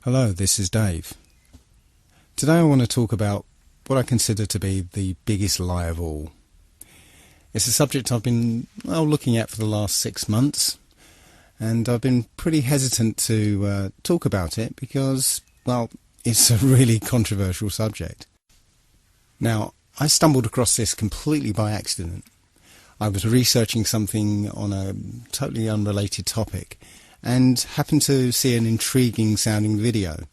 Hello, this is Dave. Today I want to talk about what I consider to be the biggest lie of all. It's a subject I've been looking at for the last 6 months, and I've been pretty hesitant to talk about it because, it's a really controversial subject. Now, I stumbled across this completely by accident. I was researching something on a totally unrelated topic and happened to see an intriguing sounding video.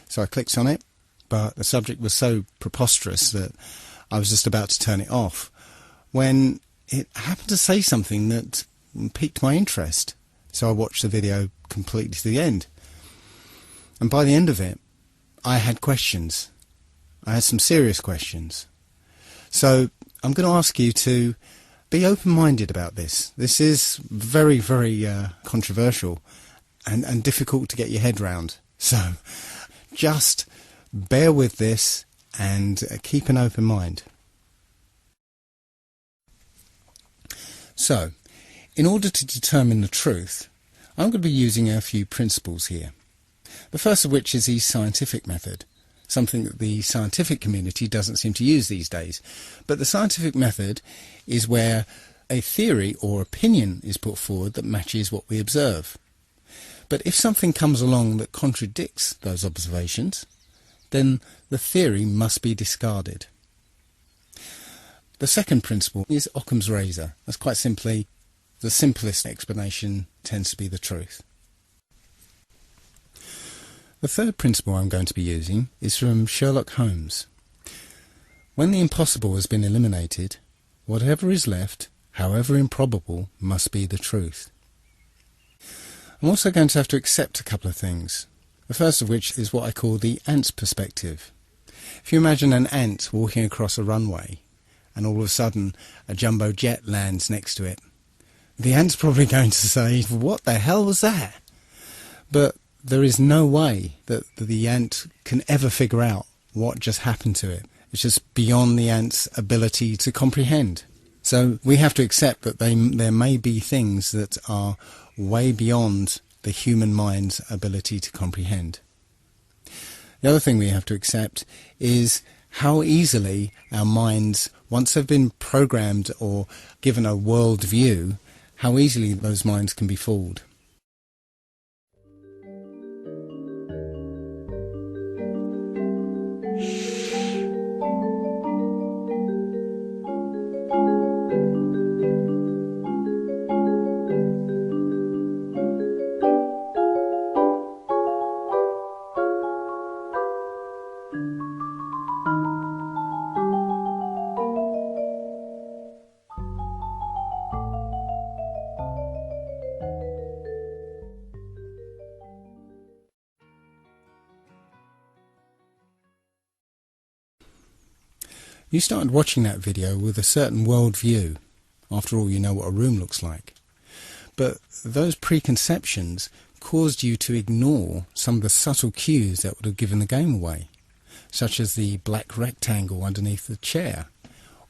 So I clicked on it, but the subject was so preposterous that I was just about to turn it off when it happened to say something that piqued my interest. So I watched the video completely to the end. And by the end of it, I had questions. I had some serious questions. So I'm going to ask you to be open-minded about this. This is very, very controversial and difficult to get your head round. So just bear with this and keep an open mind. So, in order to determine the truth, I'm going to be using a few principles here. The first of which is the scientific method, something that the scientific community doesn't seem to use these days. But the scientific method is where a theory or opinion is put forward that matches what we observe. But if something comes along that contradicts those observations, then the theory must be discarded. The second principle is Occam's razor. That's quite simply, the simplest explanation tends to be the truth. The third principle I'm going to be using is from Sherlock Holmes. When the impossible has been eliminated, whatever is left, however improbable, must be the truth. I'm also going to have to accept a couple of things. The first of which is what I call the ant's perspective. If you imagine an ant walking across a runway and all of a sudden a jumbo jet lands next to it, the ant's probably going to say, "What the hell was that?" But there is no way that the ant can ever figure out what just happened to it. It's just beyond the ant's ability to comprehend. So we have to accept that there may be things that are way beyond the human mind's ability to comprehend. The other thing we have to accept is how easily our minds, once they've been programmed or given a world view, how easily those minds can be fooled. You started watching that video with a certain worldview. After all, you know what a room looks like. But those preconceptions caused you to ignore some of the subtle cues that would have given the game away, such as the black rectangle underneath the chair,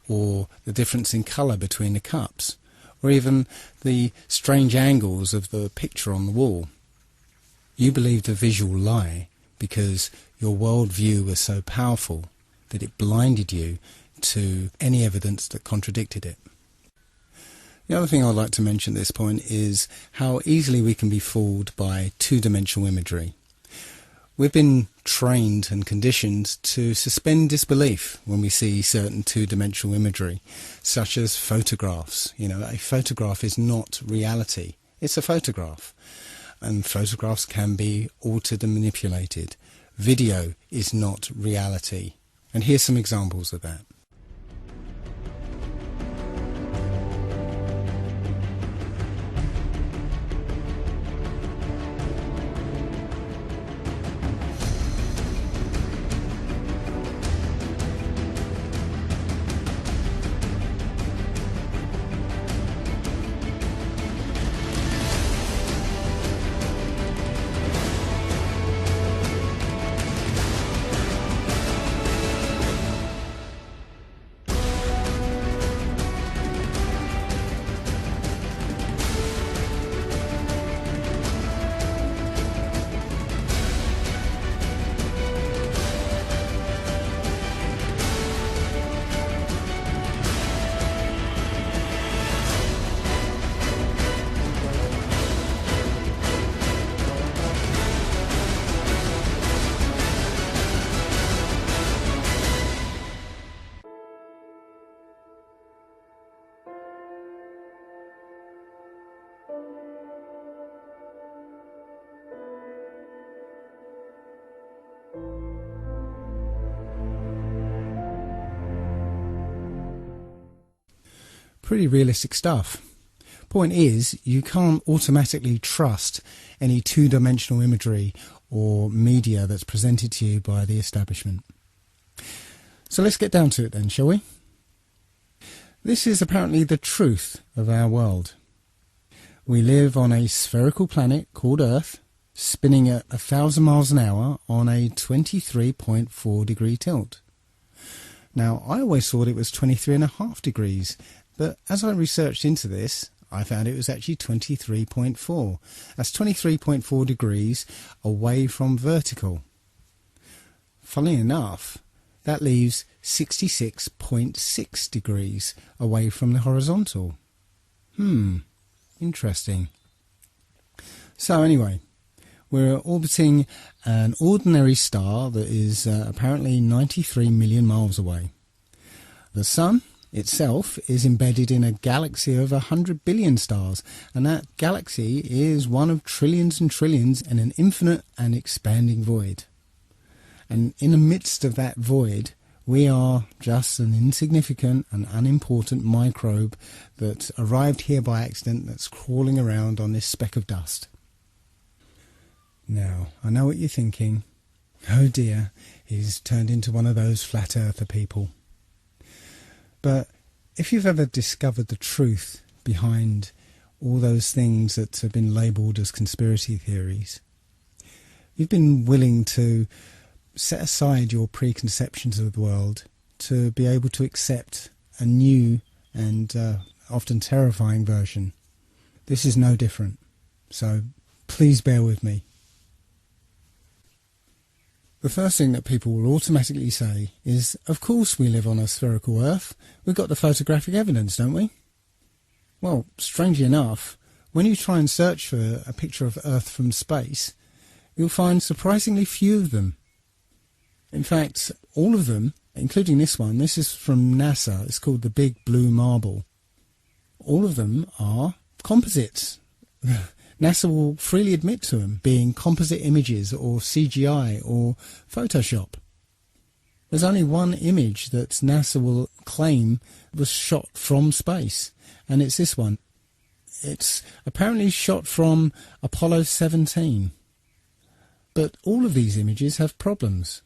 or the difference in colour between the cups, or even the strange angles of the picture on the wall. You believed a visual lie because your worldview was so powerful that it blinded you to any evidence that contradicted it. The other thing I'd like to mention at this point is how easily we can be fooled by two-dimensional imagery. We've been trained and conditioned to suspend disbelief when we see certain two-dimensional imagery, such as photographs. A photograph is not reality. It's a photograph. And photographs can be altered and manipulated. Video is not reality. And here's some examples of that. Pretty realistic stuff. Point is, you can't automatically trust any two-dimensional imagery or media that's presented to you by the establishment. So let's get down to it then, shall we? This is apparently the truth of our world. We live on a spherical planet called Earth, spinning at 1,000 miles an hour on a 23.4 degree tilt. Now, I always thought it was 23.5 degrees, but as I researched into this, I found it was actually 23.4. That's 23.4 degrees away from vertical. Funnily enough, that leaves 66.6 degrees away from the horizontal. Interesting. So anyway, we're orbiting an ordinary star that is apparently 93 million miles away. The Sun itself is embedded in a galaxy of 100 billion stars, and that galaxy is one of trillions and trillions in an infinite and expanding void. And in the midst of that void, we are just an insignificant and unimportant microbe that arrived here by accident, that's crawling around on this speck of dust. Now, I know what you're thinking. Oh dear, he's turned into one of those flat earther people. But if you've ever discovered the truth behind all those things that have been labelled as conspiracy theories, you've been willing to set aside your preconceptions of the world to be able to accept a new and often terrifying version. This is no different, so please bear with me. The first thing that people will automatically say is, of course we live on a spherical Earth. We've got the photographic evidence, don't we? Well, strangely enough, when you try and search for a picture of Earth from space, you'll find surprisingly few of them. In fact, all of them, including this one, this is from NASA, it's called the Big Blue Marble. All of them are composites. NASA will freely admit to them being composite images or CGI or Photoshop. There's only one image that NASA will claim was shot from space, and it's this one. It's apparently shot from Apollo 17. But all of these images have problems.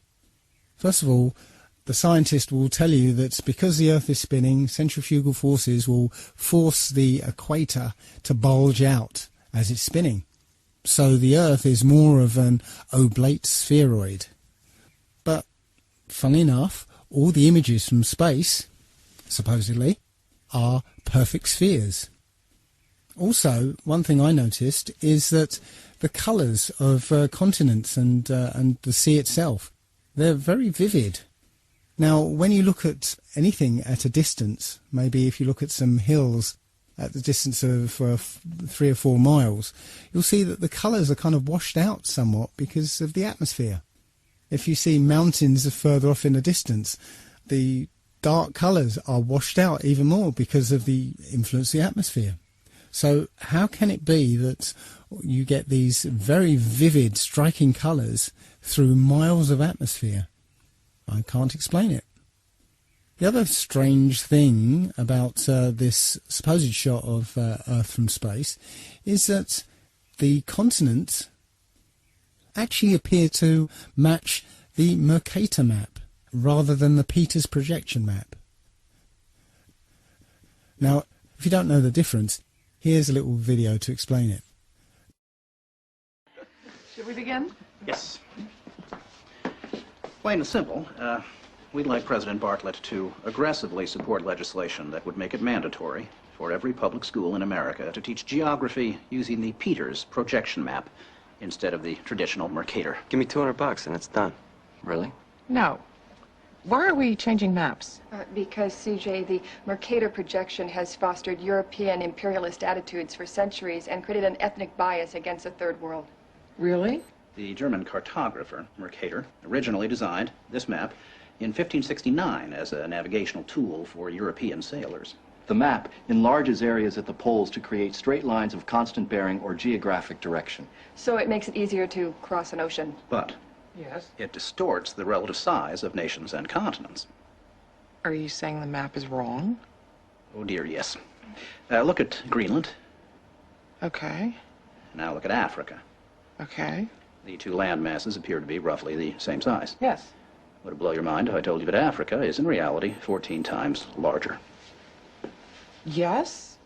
First of all, the scientist will tell you that because the Earth is spinning, centrifugal forces will force the equator to bulge out as it's spinning. So the Earth is more of an oblate spheroid. But, funny enough, all the images from space, supposedly, are perfect spheres. Also, one thing I noticed is that the colours of continents and the sea itself, they're very vivid. Now, when you look at anything at a distance, maybe if you look at some hills at the distance of 3 or 4 miles, you'll see that the colours are kind of washed out somewhat because of the atmosphere. If you see mountains further off in the distance, the dark colours are washed out even more because of the influence of the atmosphere. So how can it be that you get these very vivid, striking colours through miles of atmosphere? I can't explain it. The other strange thing about this supposed shot of Earth from space is that the continents actually appear to match the Mercator map rather than the Peters projection map. Now, if you don't know the difference, here's a little video to explain it. Should we begin? Yes. Plain and simple, we'd like President Bartlett to aggressively support legislation that would make it mandatory for every public school in America to teach geography using the Peters projection map instead of the traditional Mercator. Give me $200 and it's done. Really? No. Why are we changing maps? Because, CJ, the Mercator projection has fostered European imperialist attitudes for centuries and created an ethnic bias against the Third World. Really? The German cartographer, Mercator, originally designed this map in 1569 as a navigational tool for European sailors. The map enlarges areas at the poles to create straight lines of constant bearing or geographic direction. So it makes it easier to cross an ocean. But Yes. it distorts the relative size of nations and continents. Are you saying the map is wrong? Oh dear, yes. Look at Greenland. Okay. Now look at Africa. Okay. The two land masses appear to be roughly the same size. Yes. Would it blow your mind if I told you that Africa is in reality 14 times larger? Yes?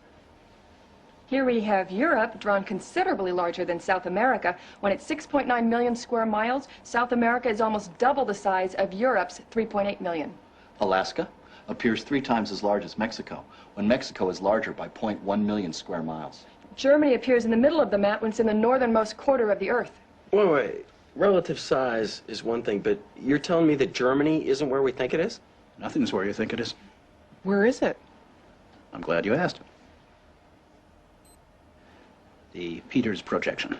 Here we have Europe, drawn considerably larger than South America. When it's 6.9 million square miles, South America is almost double the size of Europe's 3.8 million. Alaska appears 3 times as large as Mexico, when Mexico is larger by 0.1 million square miles. Germany appears in the middle of the map when it's in the northernmost quarter of the Earth. Wait. Relative size is one thing, but you're telling me that Germany isn't where we think it is? Nothing's where you think it is. Where is it? I'm glad you asked. The Peters projection.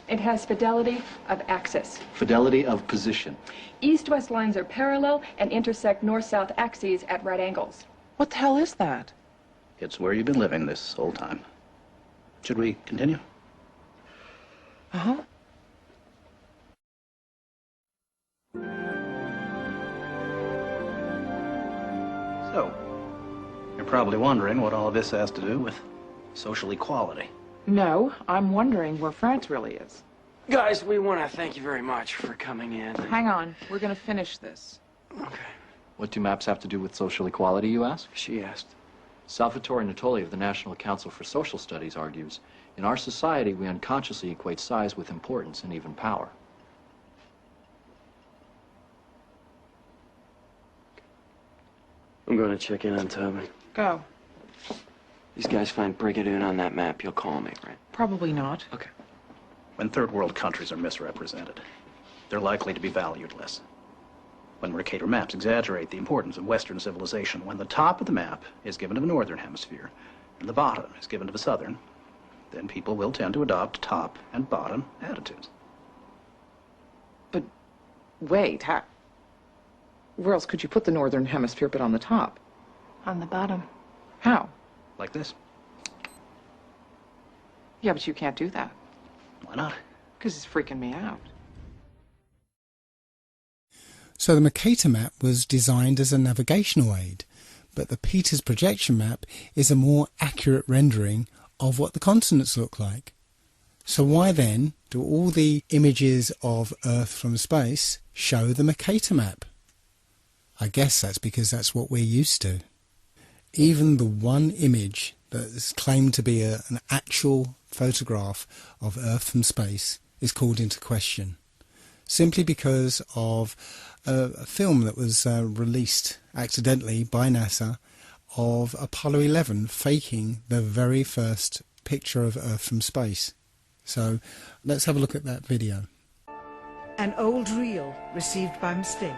It has fidelity of axis. Fidelity of position. East-west lines are parallel and intersect north-south axes at right angles. What the hell is that? It's where you've been living this whole time. Should we continue? Uh-huh. So, you're probably wondering what all of this has to do with social equality. No, I'm wondering where France really is. Guys, we want to thank you very much for coming in. Hang on. We're going to finish this. Okay. What do maps have to do with social equality, you ask? She asked. Salvatore Natoli of the National Council for Social Studies argues, in our society, we unconsciously equate size with importance and even power. I'm going to check in on Toby. Go. These guys find Brigadoon on that map. You'll call me, right? Probably not. Okay. When third world countries are misrepresented, they're likely to be valued less. When Mercator maps exaggerate the importance of Western civilization, when the top of the map is given to the northern hemisphere and the bottom is given to the southern, then people will tend to adopt top and bottom attitudes. But wait, where else could you put the northern hemisphere but on the top? On the bottom. How? Like this. Yeah, but you can't do that. Why not? Because it's freaking me out. So the Mercator map was designed as a navigational aid, but the Peters projection map is a more accurate rendering of what the continents look like. So why then do all the images of Earth from space show the Mercator map? I guess that's because that's what we're used to. Even the one image that is claimed to be an actual photograph of Earth from space is called into question, simply because of a film that was released accidentally by NASA of Apollo 11 faking the very first picture of Earth from space. So let's have a look at that video. An old reel received by mistake.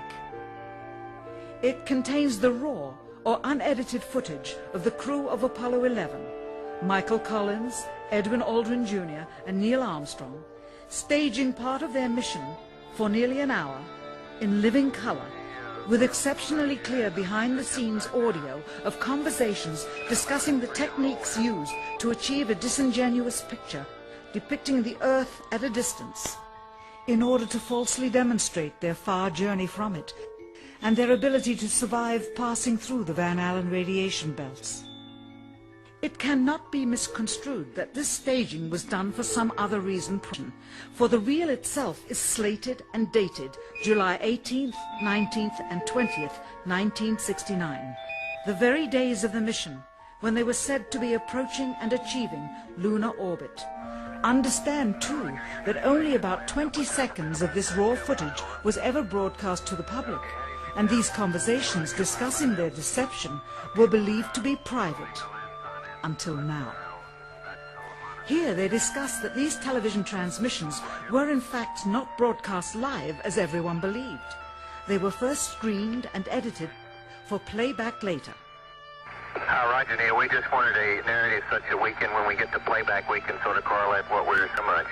It contains the raw or unedited footage of the crew of Apollo 11, Michael Collins, Edwin Aldrin Jr. and Neil Armstrong, staging part of their mission for nearly an hour in living color, with exceptionally clear behind-the-scenes audio of conversations discussing the techniques used to achieve a disingenuous picture depicting the Earth at a distance, in order to falsely demonstrate their far journey from it and their ability to survive passing through the Van Allen radiation belts. It cannot be misconstrued that this staging was done for some other reason, for the reel itself is slated and dated July 18th, 19th and 20th, 1969, the very days of the mission when they were said to be approaching and achieving lunar orbit. Understand, too, that only about 20 seconds of this raw footage was ever broadcast to the public, and these conversations discussing their deception were believed to be private. Until now. Here they discuss that these television transmissions were in fact not broadcast live as everyone believed. They were first screened and edited for playback later. Roger, Neil. We just wanted a narrative such that we can, when we get the playback, we can sort of correlate what we're so much.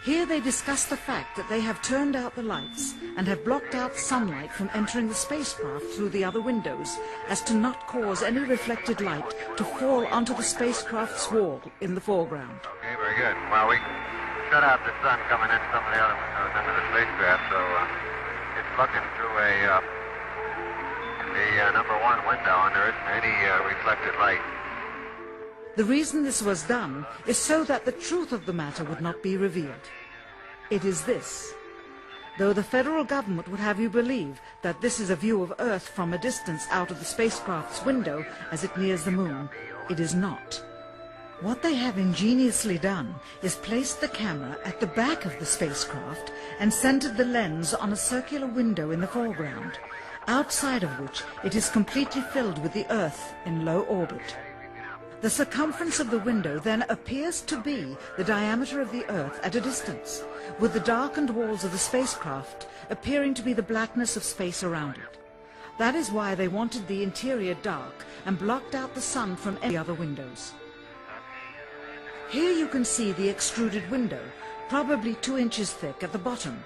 Here they discuss the fact that they have turned out the lights and have blocked out sunlight from entering the spacecraft through the other windows, as to not cause any reflected light to fall onto the spacecraft's wall in the foreground. Okay, very good. Well, we shut out the sun coming in some of the other windows into the spacecraft, so it's looking through a the number one window, and there isn't any reflected light. The reason this was done is so that the truth of the matter would not be revealed. It is this. Though the federal government would have you believe that this is a view of Earth from a distance out of the spacecraft's window as it nears the moon, it is not. What they have ingeniously done is placed the camera at the back of the spacecraft and centered the lens on a circular window in the foreground, outside of which it is completely filled with the Earth in low orbit. The circumference of the window then appears to be the diameter of the Earth at a distance, with the darkened walls of the spacecraft appearing to be the blackness of space around it. That is why they wanted the interior dark and blocked out the sun from any other windows. Here you can see the extruded window, probably 2 inches thick at the bottom.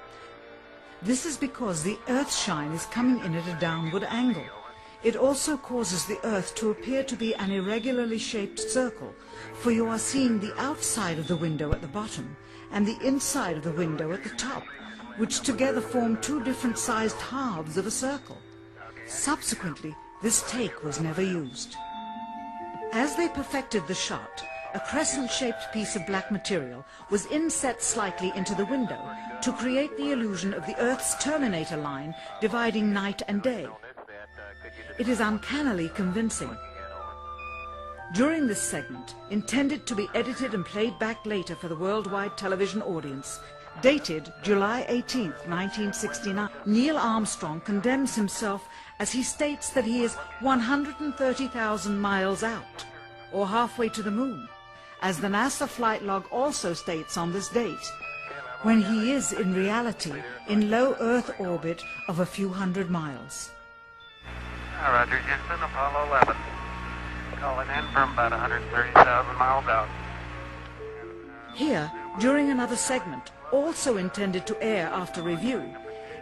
This is because the Earth's shine is coming in at a downward angle. It also causes the Earth to appear to be an irregularly shaped circle, for you are seeing the outside of the window at the bottom and the inside of the window at the top, which together form 2 different sized halves of a circle. Subsequently, this take was never used. As they perfected the shot, a crescent-shaped piece of black material was inset slightly into the window to create the illusion of the Earth's terminator line dividing night and day. It is uncannily convincing. During this segment, intended to be edited and played back later for the worldwide television audience, dated July 18, 1969, Neil Armstrong condemns himself as he states that he is 130,000 miles out, or halfway to the moon, as the NASA flight log also states on this date, when he is in reality in low Earth orbit of a few hundred miles. Roger, Houston, Apollo 11. Calling in from about 130,000 miles out. Here, during another segment, also intended to air after review,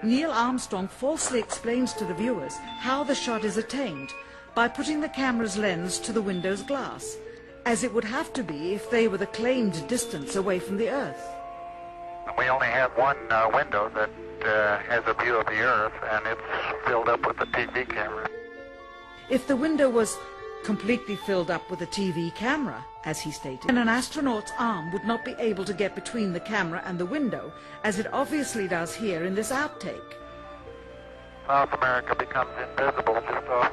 Neil Armstrong falsely explains to the viewers how the shot is attained by putting the camera's lens to the window's glass, as it would have to be if they were the claimed distance away from the Earth. We only have one window that has a view of the Earth, and it's filled up with the TV camera. If the window was completely filled up with a TV camera, as he stated, then an astronaut's arm would not be able to get between the camera and the window, as it obviously does here in this outtake. South America becomes invisible just off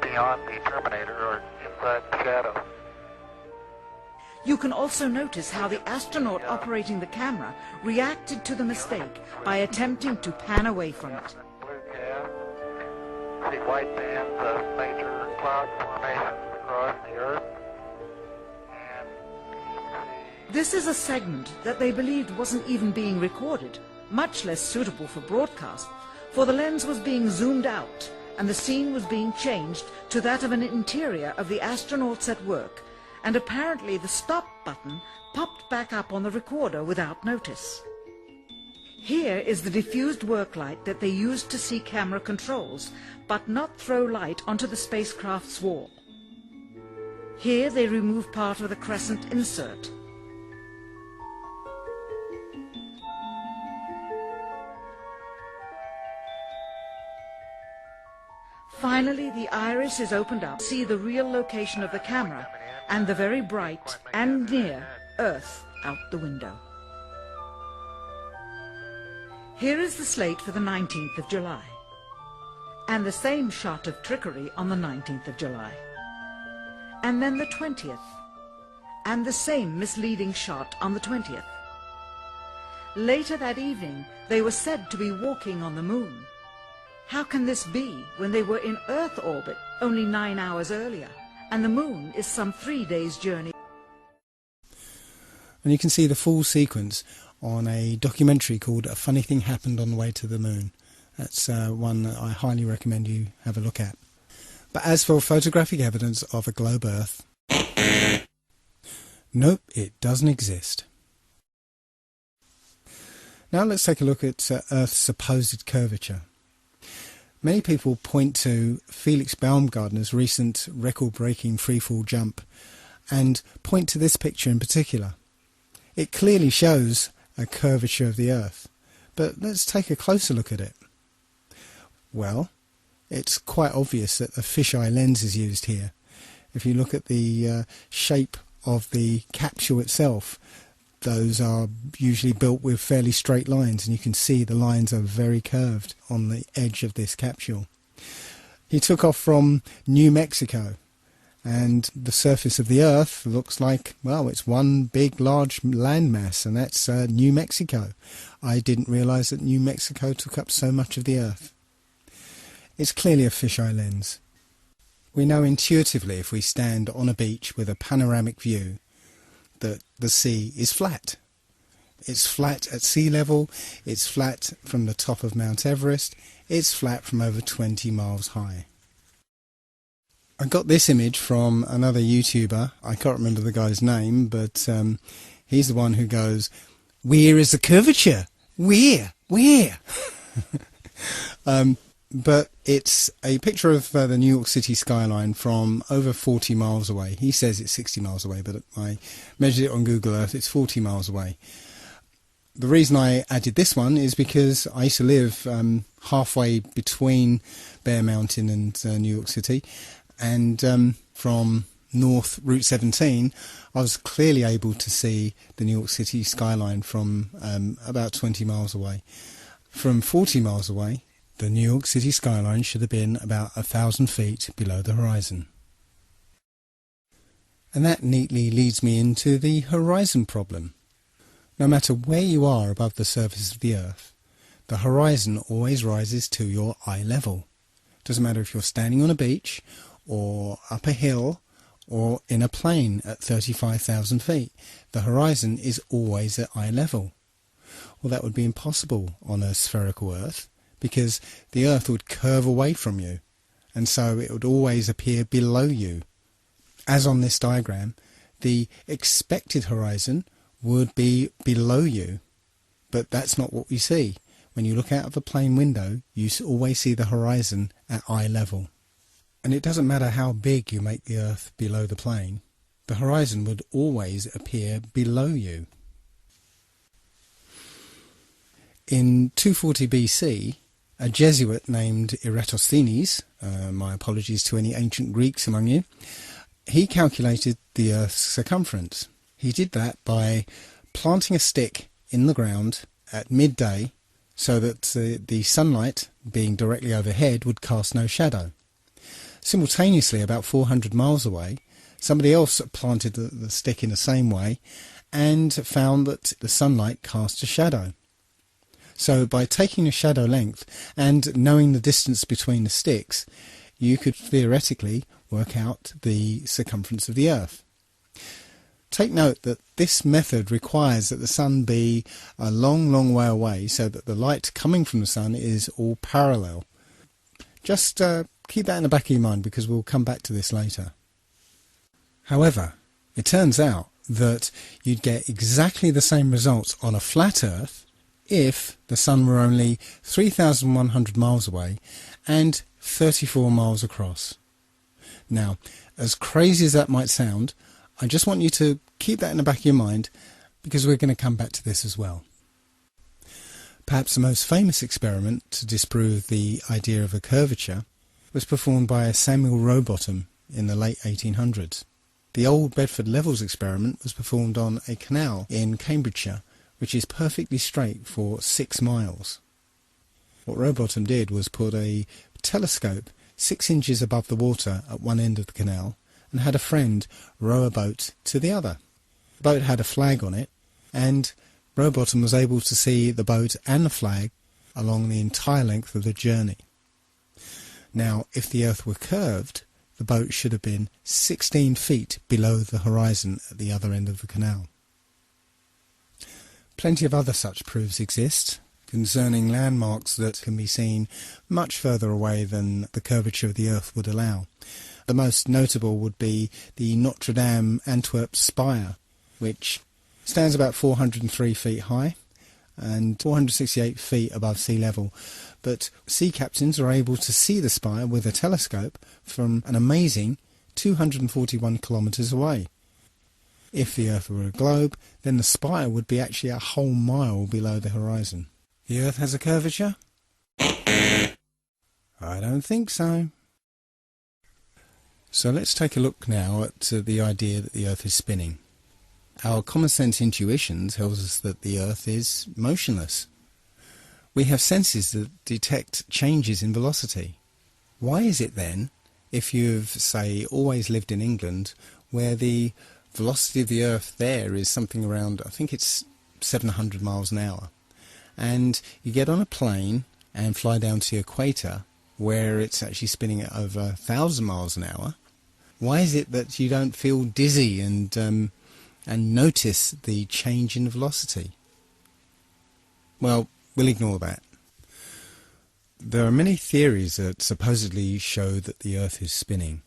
beyond the Terminator or inside the shadow. You can also notice how the astronaut operating the camera reacted to the mistake by attempting to pan away from it. Blue cab. See white bands of major cloud formations across the Earth. And This is a segment that they believed wasn't even being recorded, much less suitable for broadcast, for the lens was being zoomed out and the scene was being changed to that of an interior of the astronauts at work, and apparently the stop button popped back up on the recorder without notice. Here is the diffused work light that they used to see camera controls, but not throw light onto the spacecraft's wall. Here they remove part of the crescent insert. Finally, the iris is opened up to see the real location of the camera and the very bright and near Earth out the window. Here is the slate for the 19th of July, and the same shot of trickery on the 19th of July, and then the 20th, and the same misleading shot on the 20th. Later that evening, they were said to be walking on the moon. How can this be when they were in Earth orbit only 9 hours earlier, and the moon is some 3 days' journey? And you can see the full sequence on a documentary called A Funny Thing Happened on the Way to the Moon. That's one that I highly recommend you have a look at. But as for photographic evidence of a globe Earth, nope, it doesn't exist. Now let's take a look at Earth's supposed curvature. Many people point to Felix Baumgartner's recent record-breaking freefall jump and point to this picture in particular. It clearly shows a curvature of the Earth, but let's take a closer look at it. Well, it's quite obvious that a fisheye lens is used here. If you look at the shape of the capsule itself, those are usually built with fairly straight lines, and you can see the lines are very curved on the edge of this capsule. He took off from New Mexico, and the surface of the Earth looks like, well, it's one big large landmass, and that's New Mexico. I didn't realise that New Mexico took up so much of the Earth. It's clearly a fisheye lens. We know intuitively, if we stand on a beach with a panoramic view, that the sea is flat. It's flat at sea level, it's flat from the top of Mount Everest, it's flat from over 20 miles high. I got this image from another YouTuber. I can't remember the guy's name, but he's the one who goes, "Where is the curvature? Where? But it's a picture of the New York City skyline from over 40 miles away. He says it's 60 miles away, but I measured it on Google Earth, it's 40 miles away. The reason I added this one is because I used to live halfway between Bear Mountain and New York City, and from North Route 17 I was clearly able to see the New York City skyline from about 20 miles away. From 40 miles away, the New York City skyline should have been about 1,000 feet below the horizon. And that neatly leads me into the horizon problem. No matter where you are above the surface of the Earth, the horizon always rises to your eye level. Doesn't matter if you're standing on a beach, or up a hill, or in a plane at 35,000 feet. The horizon is always at eye level. Well, that would be impossible on a spherical Earth, because the Earth would curve away from you, and so it would always appear below you. As on this diagram, the expected horizon would be below you, but that's not what we see. When you look out of a plane window, you always see the horizon at eye level. And it doesn't matter how big you make the Earth below the plane, the horizon would always appear below you. In 240 BC, a Jesuit named Eratosthenes, my apologies to any ancient Greeks among you, he calculated the Earth's circumference. He did that by planting a stick in the ground at midday so that the sunlight, being directly overhead, would cast no shadow. Simultaneously, about 400 miles away, somebody else planted the stick in the same way and found that the sunlight cast a shadow. So by taking a shadow length and knowing the distance between the sticks, you could theoretically work out the circumference of the Earth. Take note that this method requires that the sun be a long way away so that the light coming from the sun is all parallel. Just keep that in the back of your mind, because we'll come back to this later. However, it turns out that you'd get exactly the same results on a flat Earth if the sun were only 3,100 miles away and 34 miles across. Now, as crazy as that might sound, I just want you to keep that in the back of your mind, because we're going to come back to this as well. Perhaps the most famous experiment to disprove the idea of a curvature was performed by Samuel Rowbotham in the late 1800s. The Old Bedford Levels experiment was performed on a canal in Cambridgeshire, which is perfectly straight for 6 miles. What Rowbotham did was put a telescope 6 inches above the water at one end of the canal and had a friend row a boat to the other. The boat had a flag on it, and Rowbotham was able to see the boat and the flag along the entire length of the journey. Now, if the Earth were curved, the boat should have been 16 feet below the horizon at the other end of the canal. Plenty of other such proofs exist concerning landmarks that can be seen much further away than the curvature of the Earth would allow. The most notable would be the Notre Dame Antwerp spire, which stands about 403 feet high and 468 feet above sea level. But sea captains are able to see the spire with a telescope from an amazing 241 kilometres away. If the Earth were a globe, then the spire would be actually a whole mile below the horizon. The Earth has a curvature? I don't think so. So let's take a look now at the idea that the Earth is spinning. Our common sense intuition tells us that the Earth is motionless. We have senses that detect changes in velocity. Why is it then, if you've, say, always lived in England, where the velocity of the Earth there is something around, I think it's 700 miles an hour, and you get on a plane and fly down to the equator, where it's actually spinning at over 1,000 miles an hour, why is it that you don't feel dizzy and notice the change in velocity? Well, we'll ignore that. There are many theories that supposedly show that the Earth is spinning.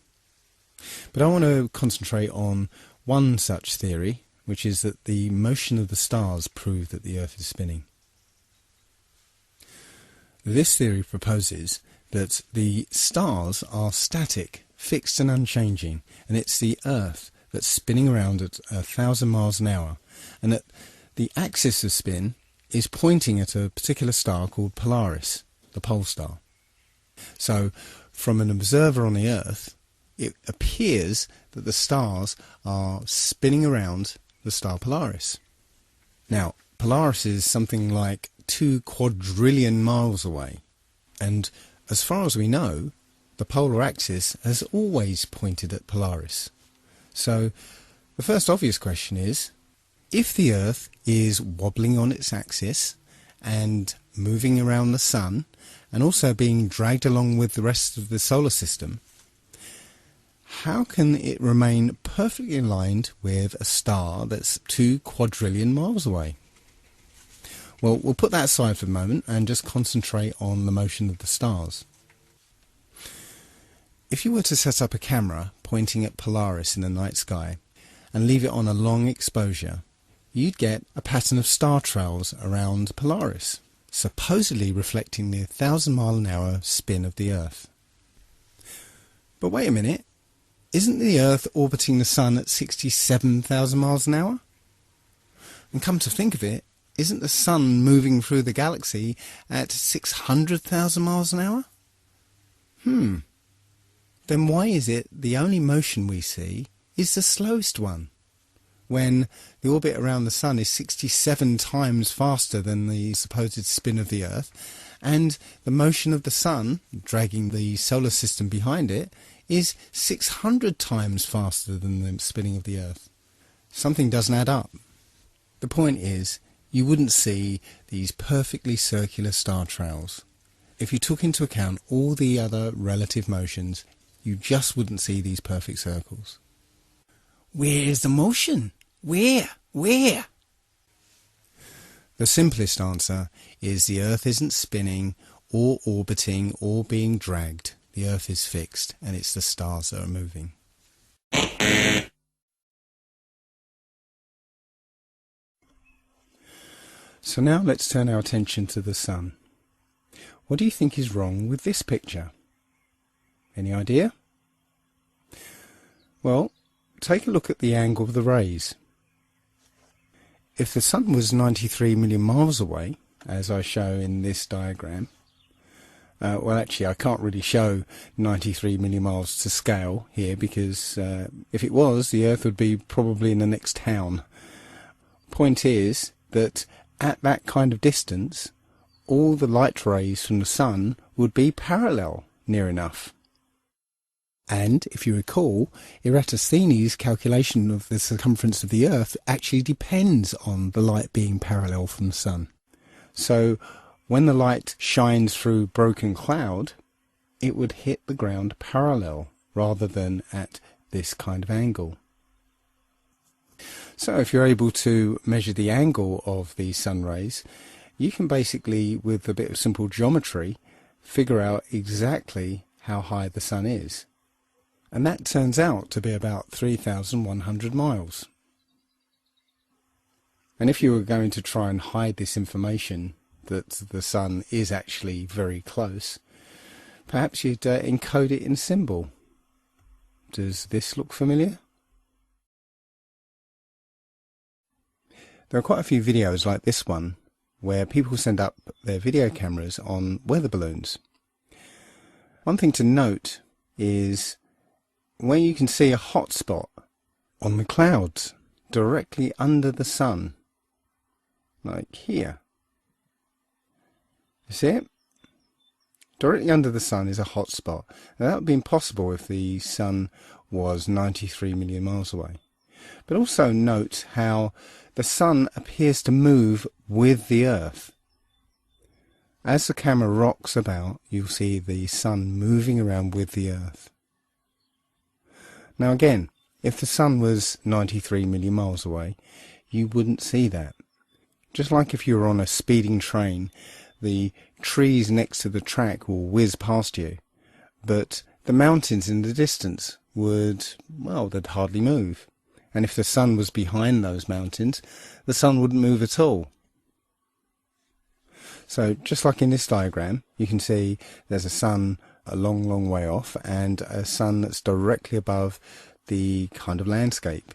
But I want to concentrate on one such theory, which is that the motion of the stars prove that the Earth is spinning. This theory proposes that the stars are static, fixed and unchanging, and it's the Earth that's spinning around at 1,000 miles an hour, and that the axis of spin is pointing at a particular star called Polaris, the pole star. So, from an observer on the Earth, it appears that the stars are spinning around the star Polaris. Now, Polaris is something like 2 quadrillion miles away, and as far as we know, the polar axis has always pointed at Polaris. So the first obvious question is, if the Earth is wobbling on its axis and moving around the Sun and also being dragged along with the rest of the solar system, how can it remain perfectly aligned with a star that's 2 quadrillion miles away? Well, we'll put that aside for the moment and just concentrate on the motion of the stars. If you were to set up a camera pointing at Polaris in the night sky and leave it on a long exposure, you'd get a pattern of star trails around Polaris, supposedly reflecting the 1,000 mile an hour spin of the Earth. But wait a minute, isn't the Earth orbiting the Sun at 67,000 miles an hour? And come to think of it, isn't the Sun moving through the galaxy at 600,000 miles an hour? Then why is it the only motion we see is the slowest one, when the orbit around the Sun is 67 times faster than the supposed spin of the Earth, and the motion of the Sun, dragging the solar system behind it, is 600 times faster than the spinning of the Earth? Something doesn't add up. The point is, you wouldn't see these perfectly circular star trails. If you took into account all the other relative motions, you just wouldn't see these perfect circles. Where's the motion? Where? The simplest answer is the Earth isn't spinning or orbiting or being dragged. The Earth is fixed, and it's the stars that are moving. So now let's turn our attention to the Sun. What do you think is wrong with this picture? Any idea? Well, take a look at the angle of the rays. If the Sun was 93 million miles away, as I show in this diagram, well, actually I can't really show 93 million miles to scale here, because if it was, the Earth would be probably in the next town. Point is that at that kind of distance, all the light rays from the Sun would be parallel near enough. And, if you recall, Eratosthenes' calculation of the circumference of the Earth actually depends on the light being parallel from the Sun. So, when the light shines through broken cloud, it would hit the ground parallel rather than at this kind of angle. So, if you're able to measure the angle of these sun rays, you can basically, with a bit of simple geometry, figure out exactly how high the Sun is. And that turns out to be about 3,100 miles. And if you were going to try and hide this information, that the Sun is actually very close, perhaps you'd encode it in symbol. Does this look familiar? There are quite a few videos like this one, where people send up their video cameras on weather balloons. One thing to note is where you can see a hot spot on the clouds directly under the sun, like here. You see it? Directly under the sun is a hot spot. Now, that would be impossible if the sun was 93 million miles away. But also note how the sun appears to move with the Earth. As the camera rocks about, you'll see the sun moving around with the Earth. Now again, if the sun was 93 million miles away, you wouldn't see that. Just like if you were on a speeding train, the trees next to the track will whiz past you, but the mountains in the distance would, well, they'd hardly move. And if the sun was behind those mountains, the sun wouldn't move at all. So just like in this diagram, you can see there's a sun a long, long way off and a sun that's directly above the kind of landscape.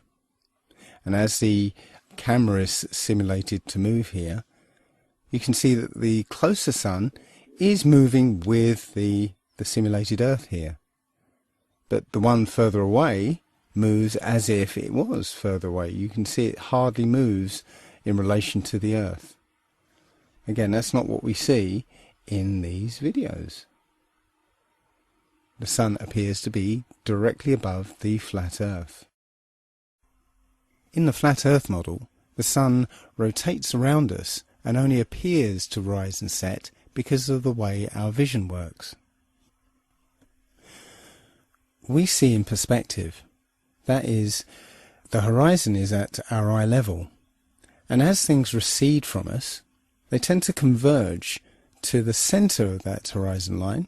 And as the camera is simulated to move here, you can see that the closer sun is moving with the simulated Earth here. But the one further away moves as if it was further away. You can see it hardly moves in relation to the Earth. Again, that's not what we see in these videos. The sun appears to be directly above the flat Earth. In the flat Earth model, the sun rotates around us and only appears to rise and set because of the way our vision works. We see in perspective. That is, the horizon is at our eye level, and as things recede from us, they tend to converge to the centre of that horizon line,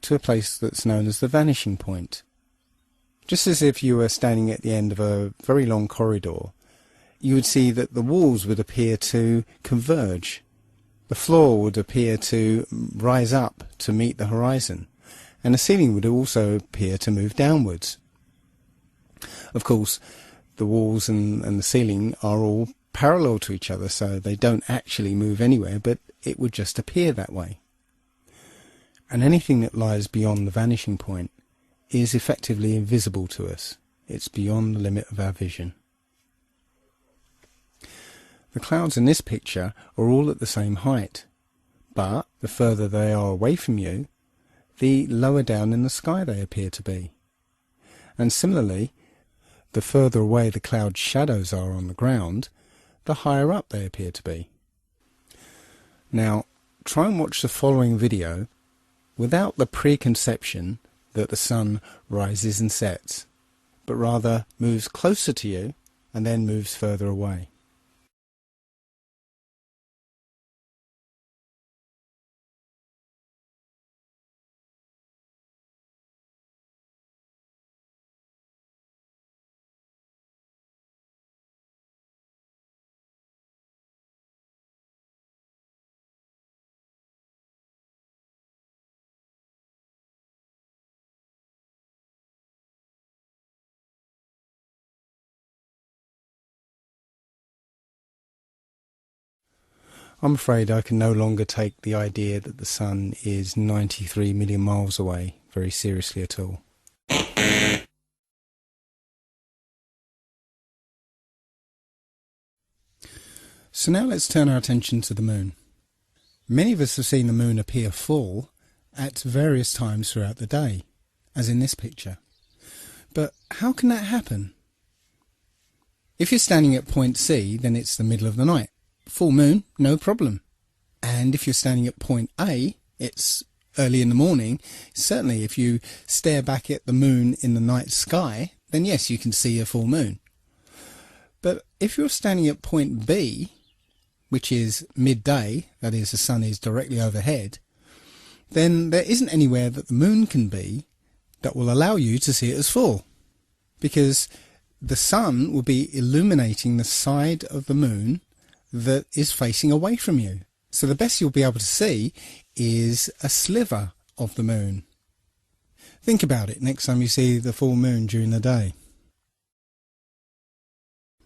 to a place that's known as the vanishing point. Just as if you were standing at the end of a very long corridor, you would see that the walls would appear to converge. The floor would appear to rise up to meet the horizon, and the ceiling would also appear to move downwards. Of course, the walls and the ceiling are all parallel to each other, so they don't actually move anywhere, but it would just appear that way. And anything that lies beyond the vanishing point is effectively invisible to us. It's beyond the limit of our vision. The clouds in this picture are all at the same height, but the further they are away from you, the lower down in the sky they appear to be. And similarly, the further away the cloud shadows are on the ground, the higher up they appear to be. Now, try and watch the following video without the preconception that the sun rises and sets, but rather moves closer to you and then moves further away. I'm afraid I can no longer take the idea that the sun is 93 million miles away very seriously at all. So now let's turn our attention to the moon. Many of us have seen the moon appear full at various times throughout the day, as in this picture. But how can that happen? If you're standing at point C, then it's the middle of the night. Full moon, no problem. And if you're standing at point A, it's early in the morning. Certainly if you stare back at the moon in the night sky, then yes, you can see a full moon. But if you're standing at point B, which is midday, that is, the sun is directly overhead, then there isn't anywhere that the moon can be that will allow you to see it as full, because the sun will be illuminating the side of the moon that is facing away from you. So the best you'll be able to see is a sliver of the moon. Think about it next time you see the full moon during the day.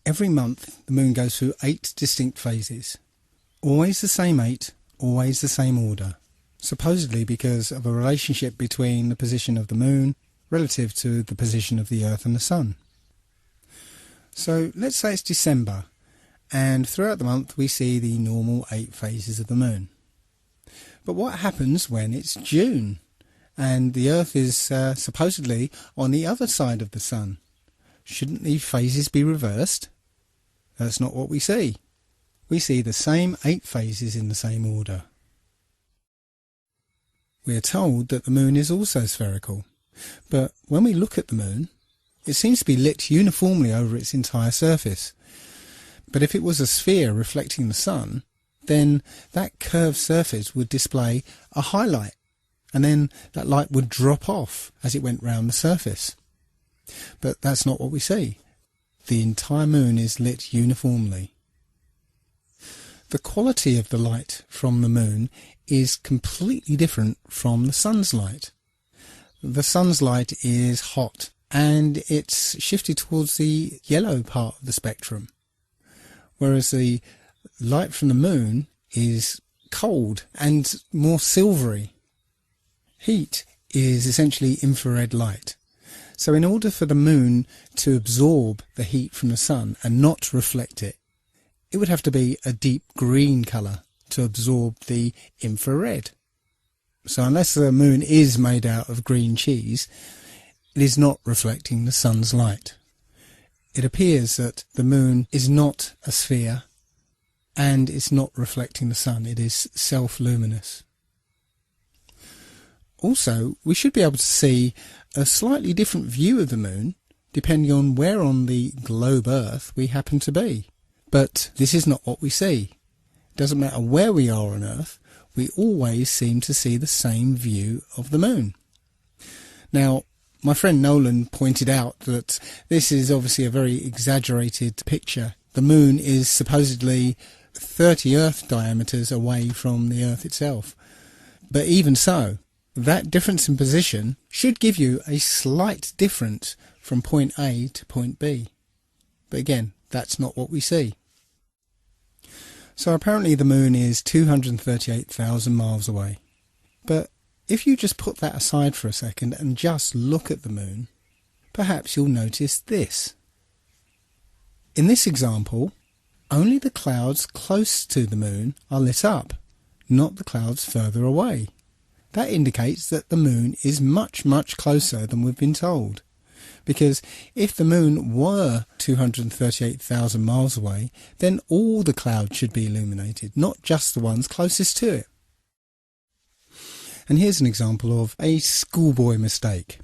Every month the moon goes through 8 distinct phases. Always the same 8, always the same order. supposedly because of a relationship between the position of the moon relative to the position of the Earth and the Sun. So let's say it's December, and throughout the month we see the normal 8 phases of the moon. But what happens when it's June and the Earth is supposedly on the other side of the Sun? Shouldn't these phases be reversed? That's not what we see. We see the same 8 phases in the same order. We are told that the moon is also spherical, but when we look at the moon, it seems to be lit uniformly over its entire surface. But if it was a sphere reflecting the sun, then that curved surface would display a highlight, and then that light would drop off as it went round the surface. But that's not what we see. The entire moon is lit uniformly. The quality of the light from the moon is completely different from the sun's light. The sun's light is hot, and it's shifted towards the yellow part of the spectrum, whereas the light from the moon is cold and more silvery. Heat is essentially infrared light. So in order for the moon to absorb the heat from the sun and not reflect it, it would have to be a deep green colour to absorb the infrared. So unless the moon is made out of green cheese, it is not reflecting the sun's light. It appears that the moon is not a sphere and it's not reflecting the sun. It is self-luminous. Also, we should be able to see a slightly different view of the moon depending on where on the globe Earth we happen to be. But this is not what we see. It doesn't matter where we are on Earth, we always seem to see the same view of the moon. Now, my friend Nolan pointed out that this is obviously a very exaggerated picture. The moon is supposedly 30 Earth diameters away from the Earth itself. But even so, that difference in position should give you a slight difference from point A to point B. But again, that's not what we see. So apparently the moon is 238,000 miles away. But if you just put that aside for a second and just look at the moon, perhaps you'll notice this. In this example, only the clouds close to the moon are lit up, not the clouds further away. That indicates that the moon is much, much closer than we've been told. Because if the moon were 238,000 miles away, then all the clouds should be illuminated, not just the ones closest to it. And here's an example of a schoolboy mistake.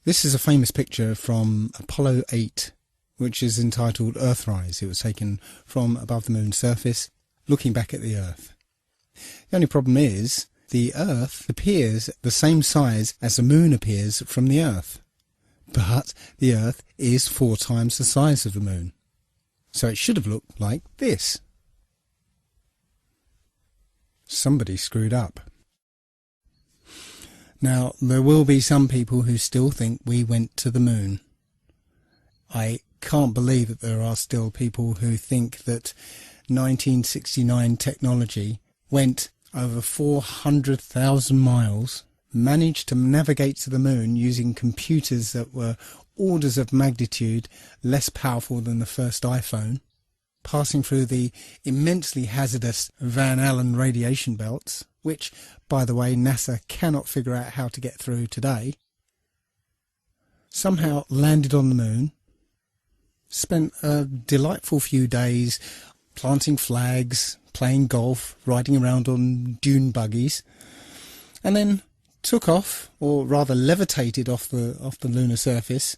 This is a famous picture from Apollo 8, which is entitled Earthrise. It was taken from above the moon's surface, looking back at the Earth. The only problem is, the Earth appears the same size as the moon appears from the Earth. But the Earth is 4 times the size of the moon. So it should have looked like this. Somebody screwed up. Now, there will be some people who still think we went to the moon. I can't believe that there are still people who think that 1969 technology went over 400,000 miles, managed to navigate to the moon using computers that were orders of magnitude less powerful than the first iPhone, passing through the immensely hazardous Van Allen radiation belts, which, by the way, NASA cannot figure out how to get through today, somehow landed on the moon, spent a delightful few days planting flags, playing golf, riding around on dune buggies, and then took off, or rather levitated off the lunar surface,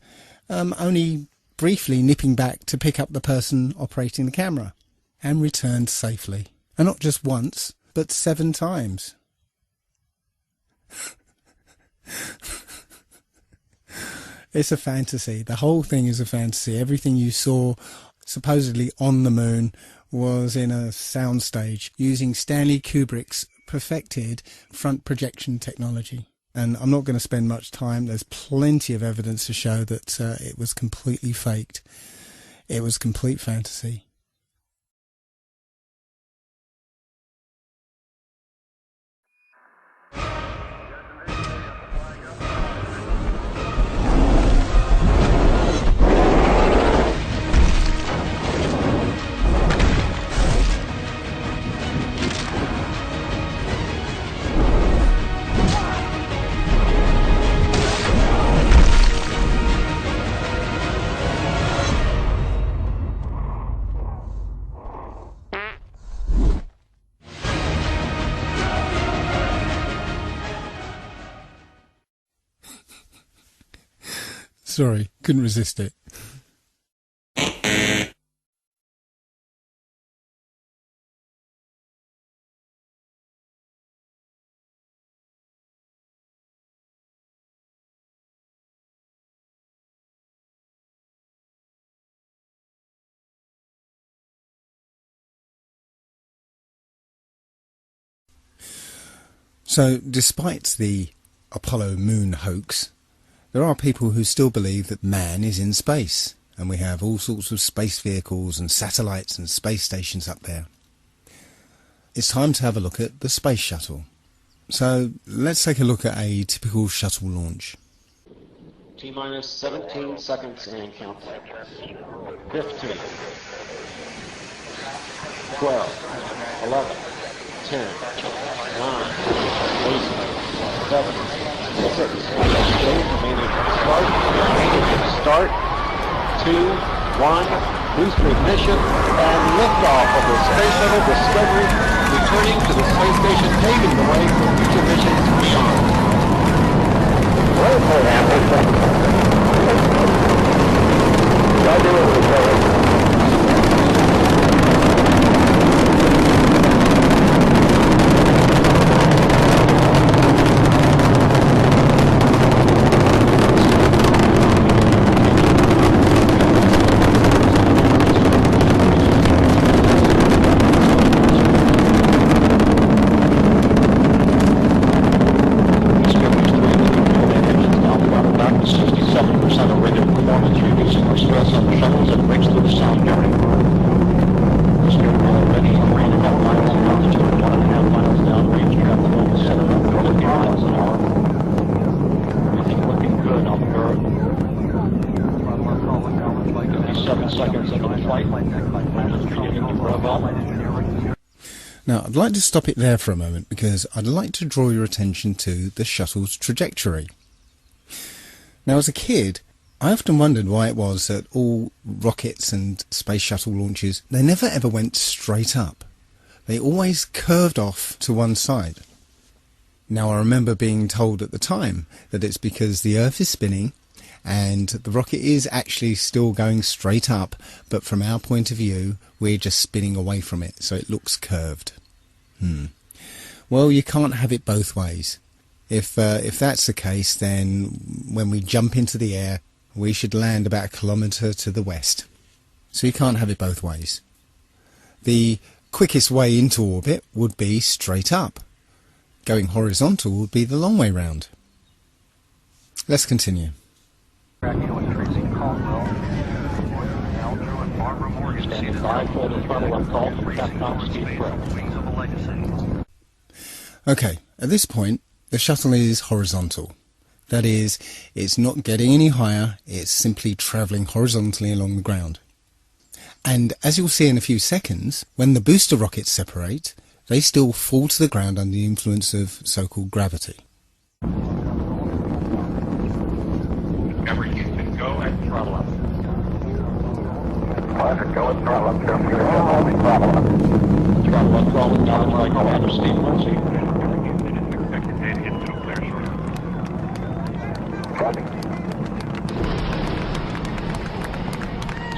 only briefly nipping back to pick up the person operating the camera, and returned safely. And not just once, but 7 times. It's a fantasy. The whole thing is a fantasy. Everything you saw supposedly on the moon was in a soundstage using Stanley Kubrick's perfected front projection technology. And I'm not going to spend much time. There's plenty of evidence to show that it was completely faked. It was complete fantasy. Sorry, couldn't resist it. So, despite the Apollo moon hoax, there are people who still believe that man is in space, and we have all sorts of space vehicles and satellites and space stations up there. It's time to have a look at the space shuttle. So, let's take a look at a typical shuttle launch. T-minus 17 seconds and count. 15, 12, 11, 10, 9, 8, 7, 6, start, 2, 1, booster ignition, and liftoff of the Space Shuttle Discovery, returning to the space station, paving the way for future missions beyond. Now, I'd like to stop it there for a moment because I'd like to draw your attention to the shuttle's trajectory. Now, as a kid, I often wondered why it was that all rockets and space shuttle launches, they never ever went straight up. They always curved off to one side. Now, I remember being told at the time that it's because the Earth is spinning and the rocket is actually still going straight up, but from our point of view, we're just spinning away from it, so it looks curved. Well, you can't have it both ways. If that's the case, then when we jump into the air, we should land about a kilometre to the west. So you can't have it both ways. The quickest way into orbit would be straight up. Going horizontal would be the long way round. Let's continue. Standing by for the throttle up call from Capcom speed threat. Okay, at this point, the shuttle is horizontal. That is, it's not getting any higher, it's simply travelling horizontally along the ground. And as you'll see in a few seconds, when the booster rockets separate, they still fall to the ground under the influence of so-called gravity. Discovery, you can go and throttle up. Go and throttle up. Throttle up. Throttle up, throttle down, like Commander Steve Lindsay. Expected date hit to clear shortly. Copy.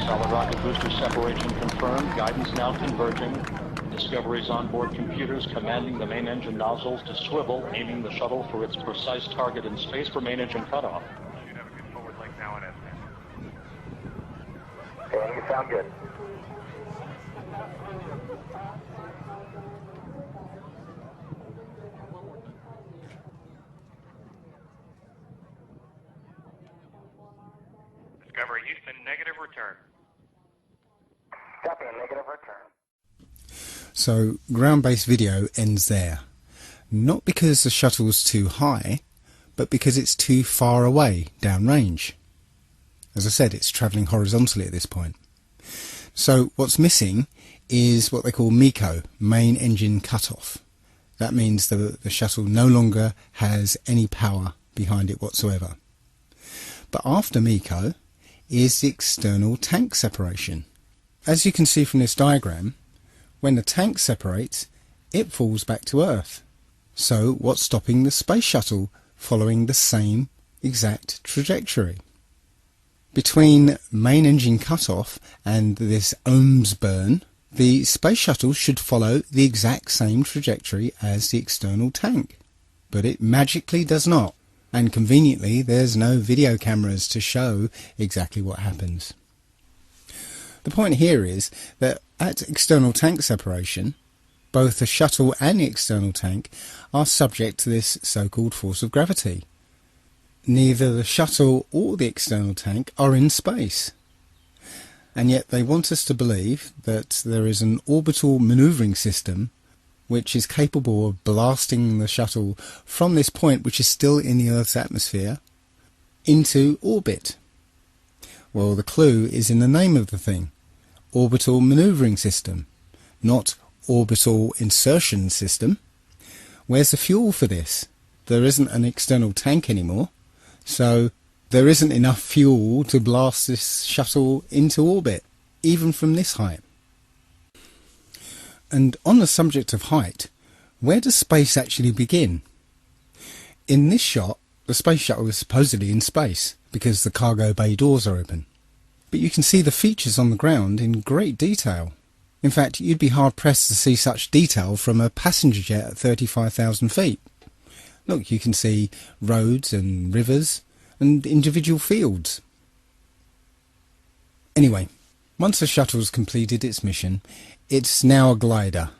Solid rocket booster separation confirmed. Guidance now converging. Discovery's onboard computers commanding the main engine nozzles to swivel, aiming the shuttle for its precise target in space for main engine cutoff. Should have a good forward link now and then. Okay, you sound good. Discovery Houston, negative return. Copy, a negative return. So ground-based video ends there. Not because the shuttle's too high, but because it's too far away downrange. As I said, it's travelling horizontally at this point. So what's missing is what they call MECO, main engine cutoff. That means the shuttle no longer has any power behind it whatsoever. But after MECO is the external tank separation. As you can see from this diagram, when the tank separates, it falls back to Earth. So what's stopping the space shuttle following the same exact trajectory? Between main engine cutoff and this ohms burn, the space shuttle should follow the exact same trajectory as the external tank. But it magically does not, and conveniently there's no video cameras to show exactly what happens. The point here is that at external tank separation, both the shuttle and the external tank are subject to this so-called force of gravity. Neither the shuttle or the external tank are in space. And yet they want us to believe that there is an orbital manoeuvring system which is capable of blasting the shuttle from this point, which is still in the Earth's atmosphere, into orbit. Well, the clue is in the name of the thing. Orbital manoeuvring system, not orbital insertion system. Where's the fuel for this? There isn't an external tank anymore, so there isn't enough fuel to blast this shuttle into orbit, even from this height. And on the subject of height, where does space actually begin? In this shot, the space shuttle is supposedly in space, because the cargo bay doors are open. But you can see the features on the ground in great detail. In fact, you'd be hard-pressed to see such detail from a passenger jet at 35,000 feet. Look, you can see roads and rivers and individual fields. Anyway, once the shuttle's completed its mission, it's now a glider.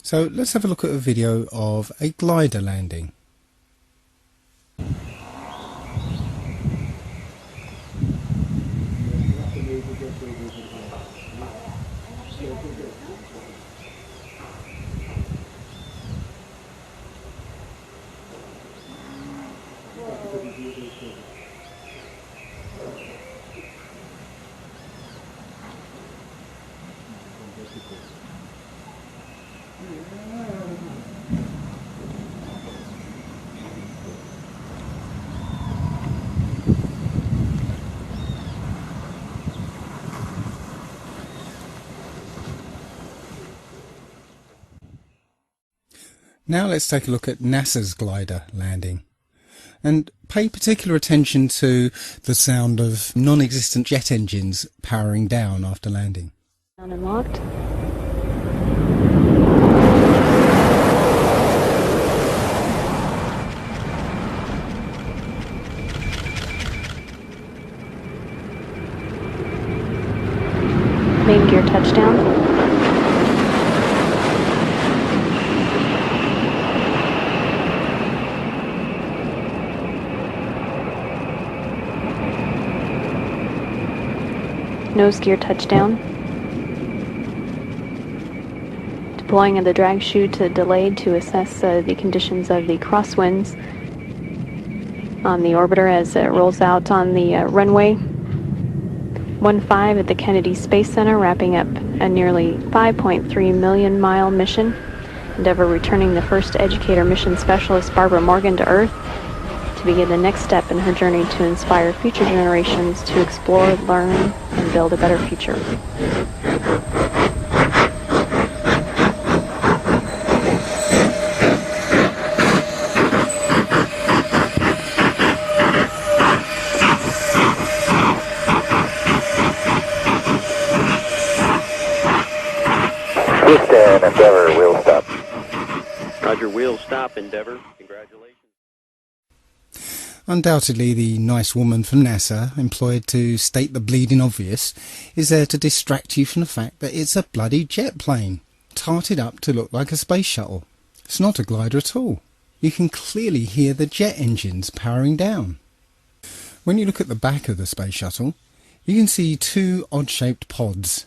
So let's have a look at a video of a glider landing. Now let's take a look at NASA's glider landing, and pay particular attention to the sound of non-existent jet engines powering down after landing. Unlocked. Main gear touchdown. Nose gear touchdown. Deploying of the drag chute delayed to assess the conditions of the crosswinds on the orbiter as it rolls out on the runway 15 at the Kennedy Space Center, wrapping up a nearly 5.3 million mile mission. Endeavour returning the first educator mission specialist Barbara Morgan to Earth to begin the next step in her journey to inspire future generations to explore, learn, and build a better future. Houston, Endeavour, wheel stop. Roger, wheel stop, Endeavour. Congratulations. Undoubtedly, the nice woman from NASA, employed to state the bleeding obvious, is there to distract you from the fact that it's a bloody jet plane, tarted up to look like a space shuttle. It's not a glider at all. You can clearly hear the jet engines powering down. When you look at the back of the space shuttle, you can see two odd-shaped pods.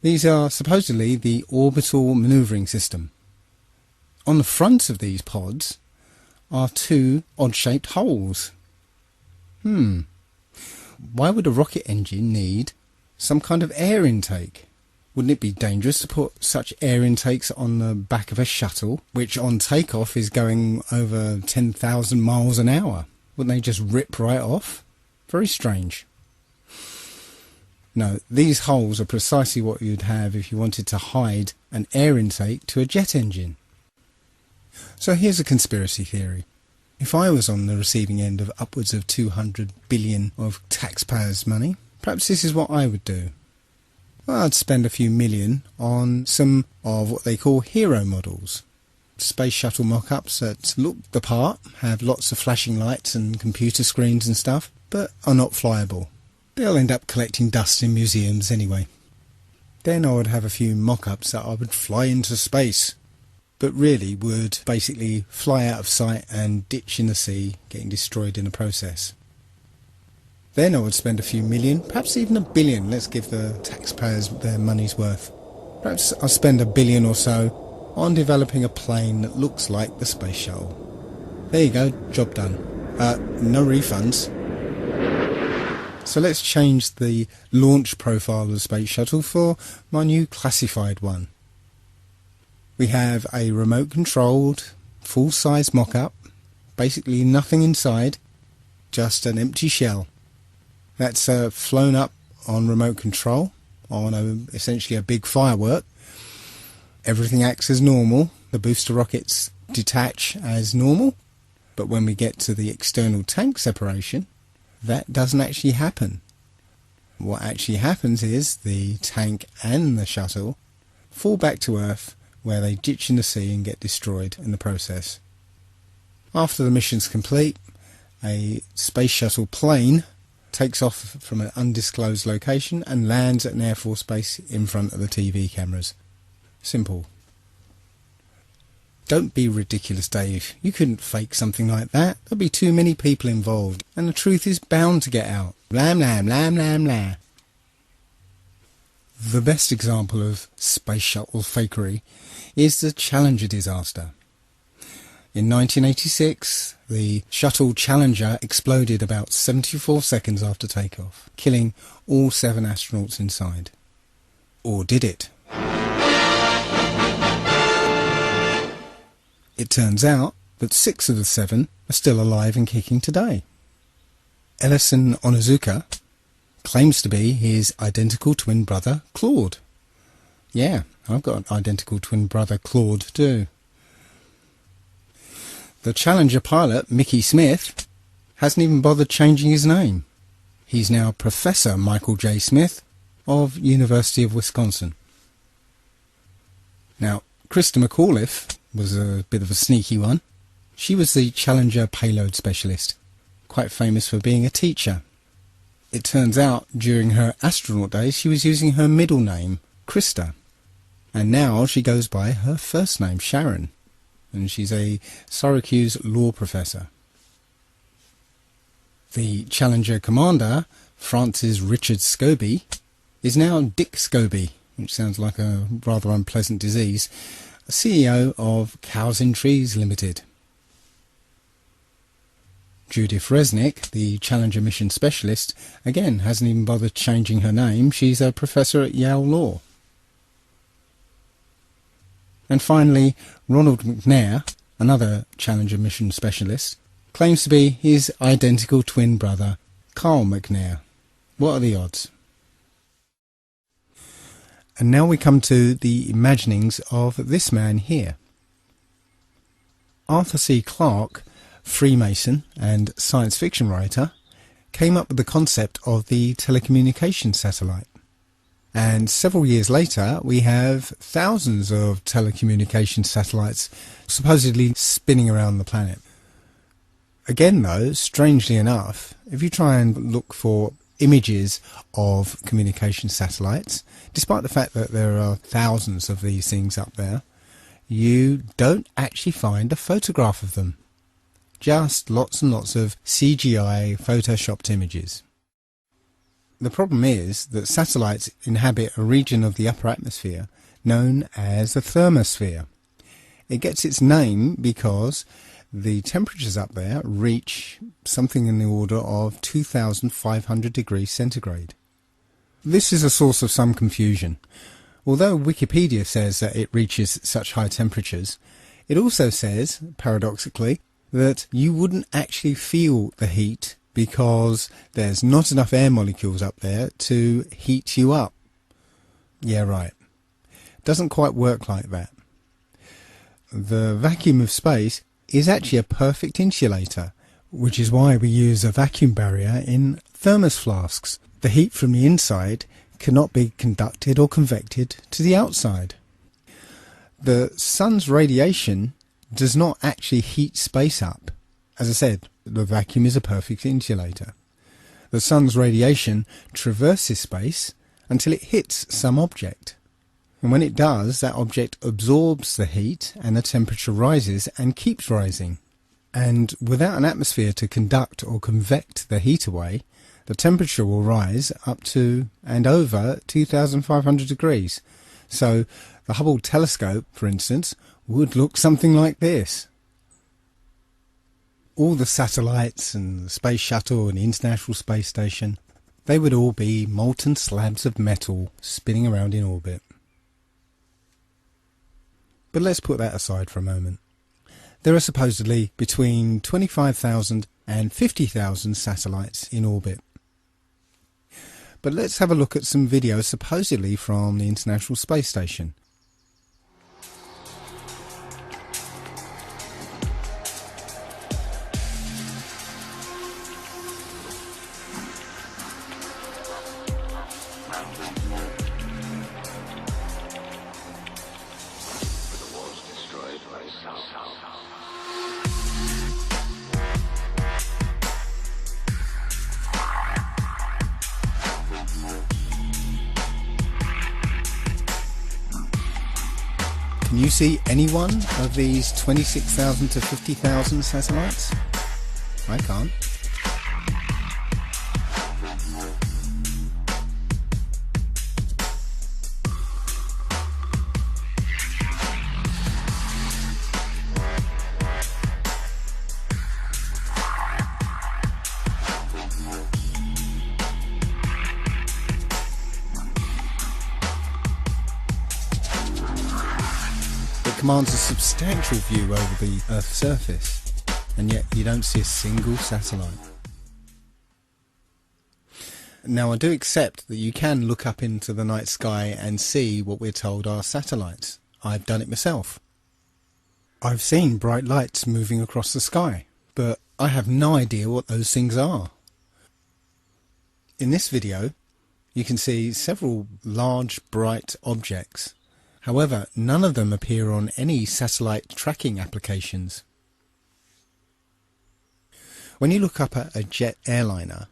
These are supposedly the orbital manoeuvring system. On the front of these pods are two odd-shaped holes. Why would a rocket engine need some kind of air intake? Wouldn't it be dangerous to put such air intakes on the back of a shuttle, which on takeoff is going over 10,000 miles an hour? Wouldn't they just rip right off? Very strange. No, these holes are precisely what you'd have if you wanted to hide an air intake to a jet engine. So here's a conspiracy theory. If I was on the receiving end of upwards of 200 billion of taxpayers' money, perhaps this is what I would do. I'd spend a few million on some of what they call hero models. Space shuttle mock-ups that look the part, have lots of flashing lights and computer screens and stuff, but are not flyable. They'll end up collecting dust in museums anyway. Then I would have a few mock-ups that I would fly into space, but really would basically fly out of sight and ditch in the sea, getting destroyed in the process. Then I would spend a few million, perhaps even $1 billion, let's give the taxpayers their money's worth. Perhaps I'll spend $1 billion or so on developing a plane that looks like the space shuttle. There you go, job done. No refunds. So let's change the launch profile of the space shuttle for my new classified one. We have a remote controlled, full-size mock-up, basically nothing inside, just an empty shell. That's flown up on remote control, on essentially a big firework. Everything acts as normal, the booster rockets detach as normal, but when we get to the external tank separation, that doesn't actually happen. What actually happens is the tank and the shuttle fall back to Earth, where they ditch in the sea and get destroyed in the process. After the mission's complete, a space shuttle plane takes off from an undisclosed location and lands at an Air Force base in front of the TV cameras. Simple. Don't be ridiculous, Dave. You couldn't fake something like that. There'd be too many people involved, and the truth is bound to get out. Blam, blam, blam, blam, blam. The best example of space shuttle fakery is the Challenger disaster. In 1986, the shuttle Challenger exploded about 74 seconds after takeoff, killing all 7 astronauts inside. Or did it? It turns out that 6 of the 7 are still alive and kicking today. Ellison Onizuka claims to be his identical twin brother, Claude. Yeah, I've got an identical twin brother, Claude, too. The Challenger pilot, Mickey Smith, hasn't even bothered changing his name. He's now Professor Michael J. Smith of University of Wisconsin. Now, Krista McAuliffe was a bit of a sneaky one. She was the Challenger payload specialist, quite famous for being a teacher. It turns out during her astronaut days she was using her middle name, Krista, and now she goes by her first name, Sharon, and she's a Syracuse law professor. The Challenger commander, Francis Richard Scobie, is now Dick Scobie, which sounds like a rather unpleasant disease, CEO of Cows in Trees Limited. Judith Resnick, the Challenger mission specialist, again hasn't even bothered changing her name. She's a professor at Yale Law. And finally, Ronald McNair, another Challenger mission specialist, claims to be his identical twin brother, Carl McNair. What are the odds? And now we come to the imaginings of this man here. Arthur C. Clarke, Freemason and science fiction writer, came up with the concept of the telecommunications satellite. And several years later, we have thousands of telecommunications satellites supposedly spinning around the planet. Again though, strangely enough, if you try and look for images of communication satellites, despite the fact that there are thousands of these things up there, you don't actually find a photograph of them. Just lots and lots of CGI photoshopped images. The problem is that satellites inhabit a region of the upper atmosphere known as the thermosphere. It gets its name because the temperatures up there reach something in the order of 2,500 degrees centigrade. This is a source of some confusion. Although Wikipedia says that it reaches such high temperatures, it also says, paradoxically, that you wouldn't actually feel the heat because there's not enough air molecules up there to heat you up. Yeah, right. Doesn't quite work like that. The vacuum of space is actually a perfect insulator, which is why we use a vacuum barrier in thermos flasks. The heat from the inside cannot be conducted or convected to the outside. The sun's radiation does not actually heat space up. As I said, the vacuum is a perfect insulator. The sun's radiation traverses space until it hits some object. And when it does, that object absorbs the heat and the temperature rises and keeps rising. And without an atmosphere to conduct or convect the heat away, the temperature will rise up to and over 2,500 degrees. So the Hubble telescope, for instance, would look something like this. All the satellites and the Space Shuttle and the International Space Station, they would all be molten slabs of metal spinning around in orbit. But let's put that aside for a moment. There are supposedly between 25,000 and 50,000 satellites in orbit. But let's have a look at some videos supposedly from the International Space Station. Can you see any one of these 26,000 to 50,000 satellites? I can't. Commands a substantial view over the Earth's surface, and yet you don't see a single satellite. Now, I do accept that you can look up into the night sky and see what we're told are satellites. I've done it myself. I've seen bright lights moving across the sky, but I have no idea what those things are. In this video, you can see several large bright objects. However, none of them appear on any satellite tracking applications. When you look up at a jet airliner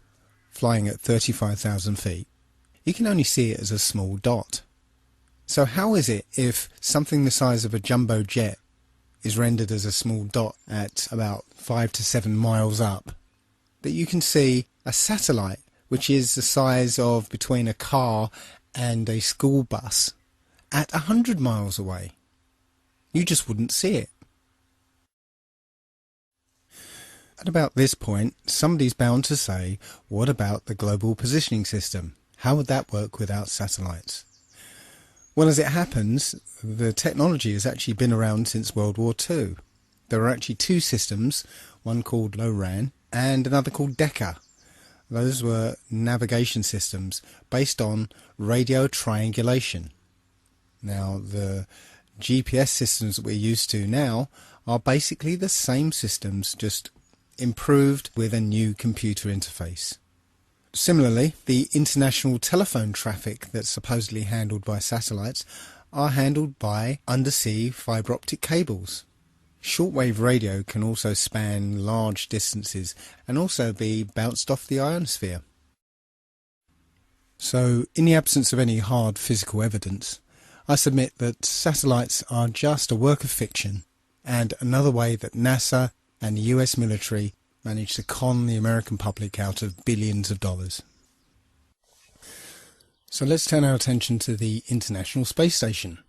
flying at 35,000 feet, you can only see it as a small dot. So how is it if something the size of a jumbo jet is rendered as a small dot at about 5 to 7 miles up, that you can see a satellite which is the size of between a car and a school bus at 100 miles away? You just wouldn't see it. At about this point, somebody's bound to say, what about the global positioning system? How would that work without satellites? Well, as it happens, the technology has actually been around since World War II. There are actually two systems, one called LORAN and another called Decca. Those were navigation systems based on radio triangulation. Now, the GPS systems that we're used to now are basically the same systems, just improved with a new computer interface. Similarly, the international telephone traffic that's supposedly handled by satellites are handled by undersea fibre optic cables. Shortwave radio can also span large distances and also be bounced off the ionosphere. So, in the absence of any hard physical evidence, I submit that satellites are just a work of fiction and another way that NASA and the US military managed to con the American public out of billions of dollars. So let's turn our attention to the International Space Station.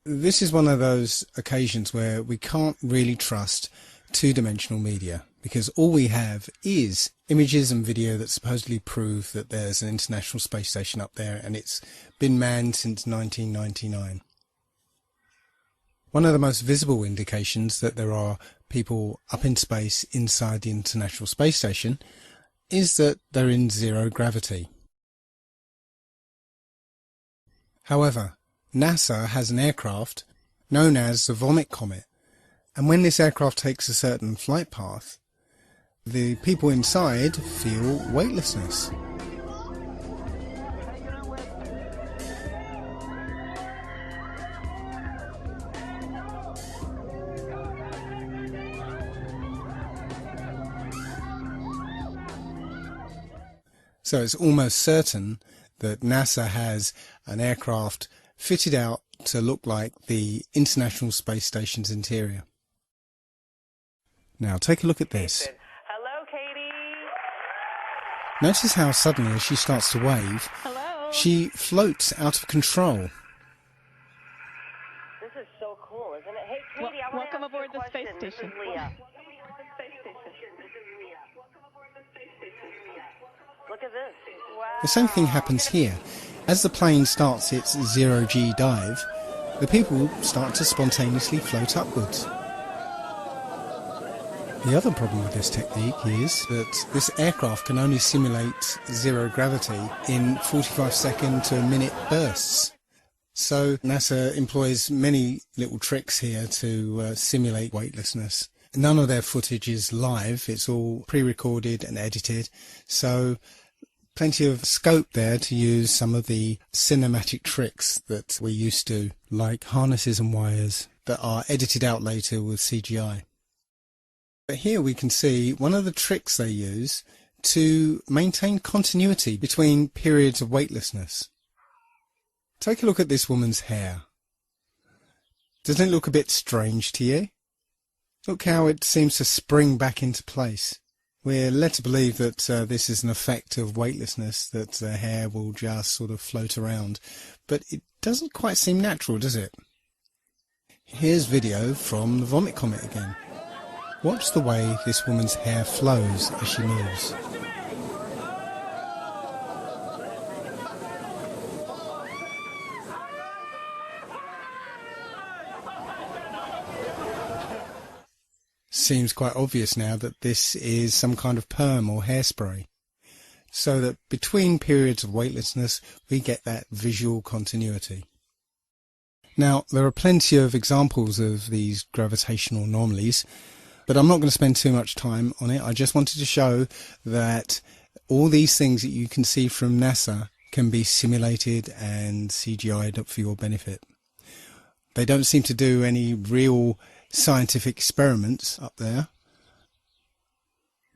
This is one of those occasions where we can't really trust two-dimensional media, because all we have is images and video that supposedly prove that there's an International Space Station up there and it's been manned since 1999. One of the most visible indications that there are people up in space inside the International Space Station is that they're in zero gravity. However, NASA has an aircraft known as the Vomit Comet, And when this aircraft takes a certain flight path, the people inside feel weightlessness. So it's almost certain that NASA has an aircraft fitted out to look like the International Space Station's interior. Now take a look at this. Hello, Katie. Notice how suddenly as she starts to wave, she floats out of control. This is so cool, isn't it? Hey, Katie, I want welcome to ask aboard you a the space question. This station. is Leah. Look at this. Wow. The same thing happens here. As the plane starts its zero-G dive, the people start to spontaneously float upwards. The other problem with this technique is that this aircraft can only simulate zero gravity in 45-second to a minute bursts. So NASA employs many little tricks here to simulate weightlessness. None of their footage is live, it's all pre-recorded and edited, so plenty of scope there to use some of the cinematic tricks that we're used to, like harnesses and wires that are edited out later with CGI. But here we can see one of the tricks they use to maintain continuity between periods of weightlessness. Take a look at this woman's hair. Doesn't it look a bit strange to you? Look how it seems to spring back into place. We're led to believe that this is an effect of weightlessness, that the hair will just sort of float around. But it doesn't quite seem natural, does it? Here's video from the vomit comet again. Watch the way this woman's hair flows as she moves. Seems quite obvious now that this is some kind of perm or hairspray, so that between periods of weightlessness we get that visual continuity. Now there are plenty of examples of these gravitational anomalies, but I'm not going to spend too much time on it. I just wanted to show that all these things that you can see from NASA can be simulated and CGI'd up for your benefit. They don't seem to do any real scientific experiments up there.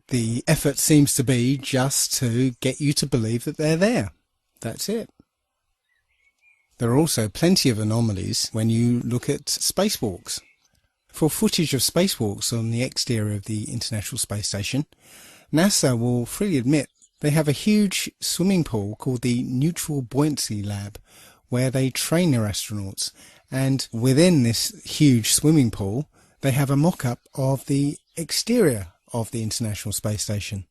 The effort seems to be just to get you to believe that they're there. That's it. There are also plenty of anomalies when you look at spacewalks. For footage of spacewalks on the exterior of the International Space Station, NASA will freely admit they have a huge swimming pool called the Neutral Buoyancy Lab, where they train their astronauts. And within this huge swimming pool, they have a mock-up of the exterior of the International Space Station.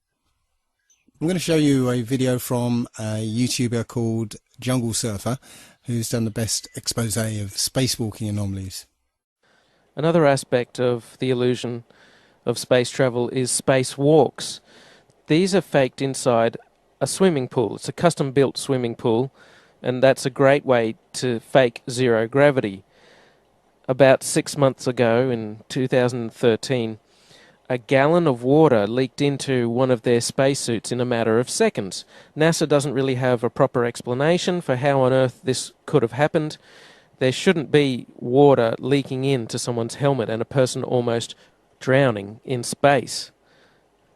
I'm going to show you a video from a YouTuber called Jungle Surfer, who's done the best expose of spacewalking anomalies. Another aspect of the illusion of space travel is spacewalks. These are faked inside a swimming pool. It's a custom-built swimming pool, and that's a great way to fake zero gravity. About 6 months ago, in 2013, a gallon of water leaked into one of their spacesuits in a matter of seconds. NASA doesn't really have a proper explanation for how on earth this could have happened. There shouldn't be water leaking into someone's helmet and a person almost drowning in space.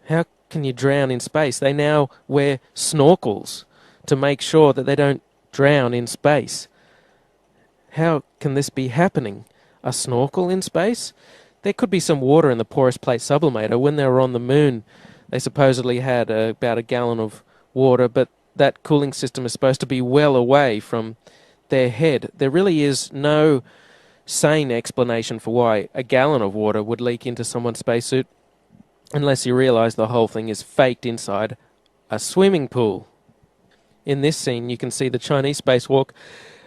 How can you drown in space? They now wear snorkels to make sure that they don't drown in space. How can this be happening? A snorkel in space? There could be some water in the porous plate sublimator. When they were on the moon, they supposedly had about a gallon of water, but that cooling system is supposed to be well away from their head. There really is no sane explanation for why a gallon of water would leak into someone's spacesuit, unless you realize the whole thing is faked inside a swimming pool. In this scene, you can see the Chinese spacewalk,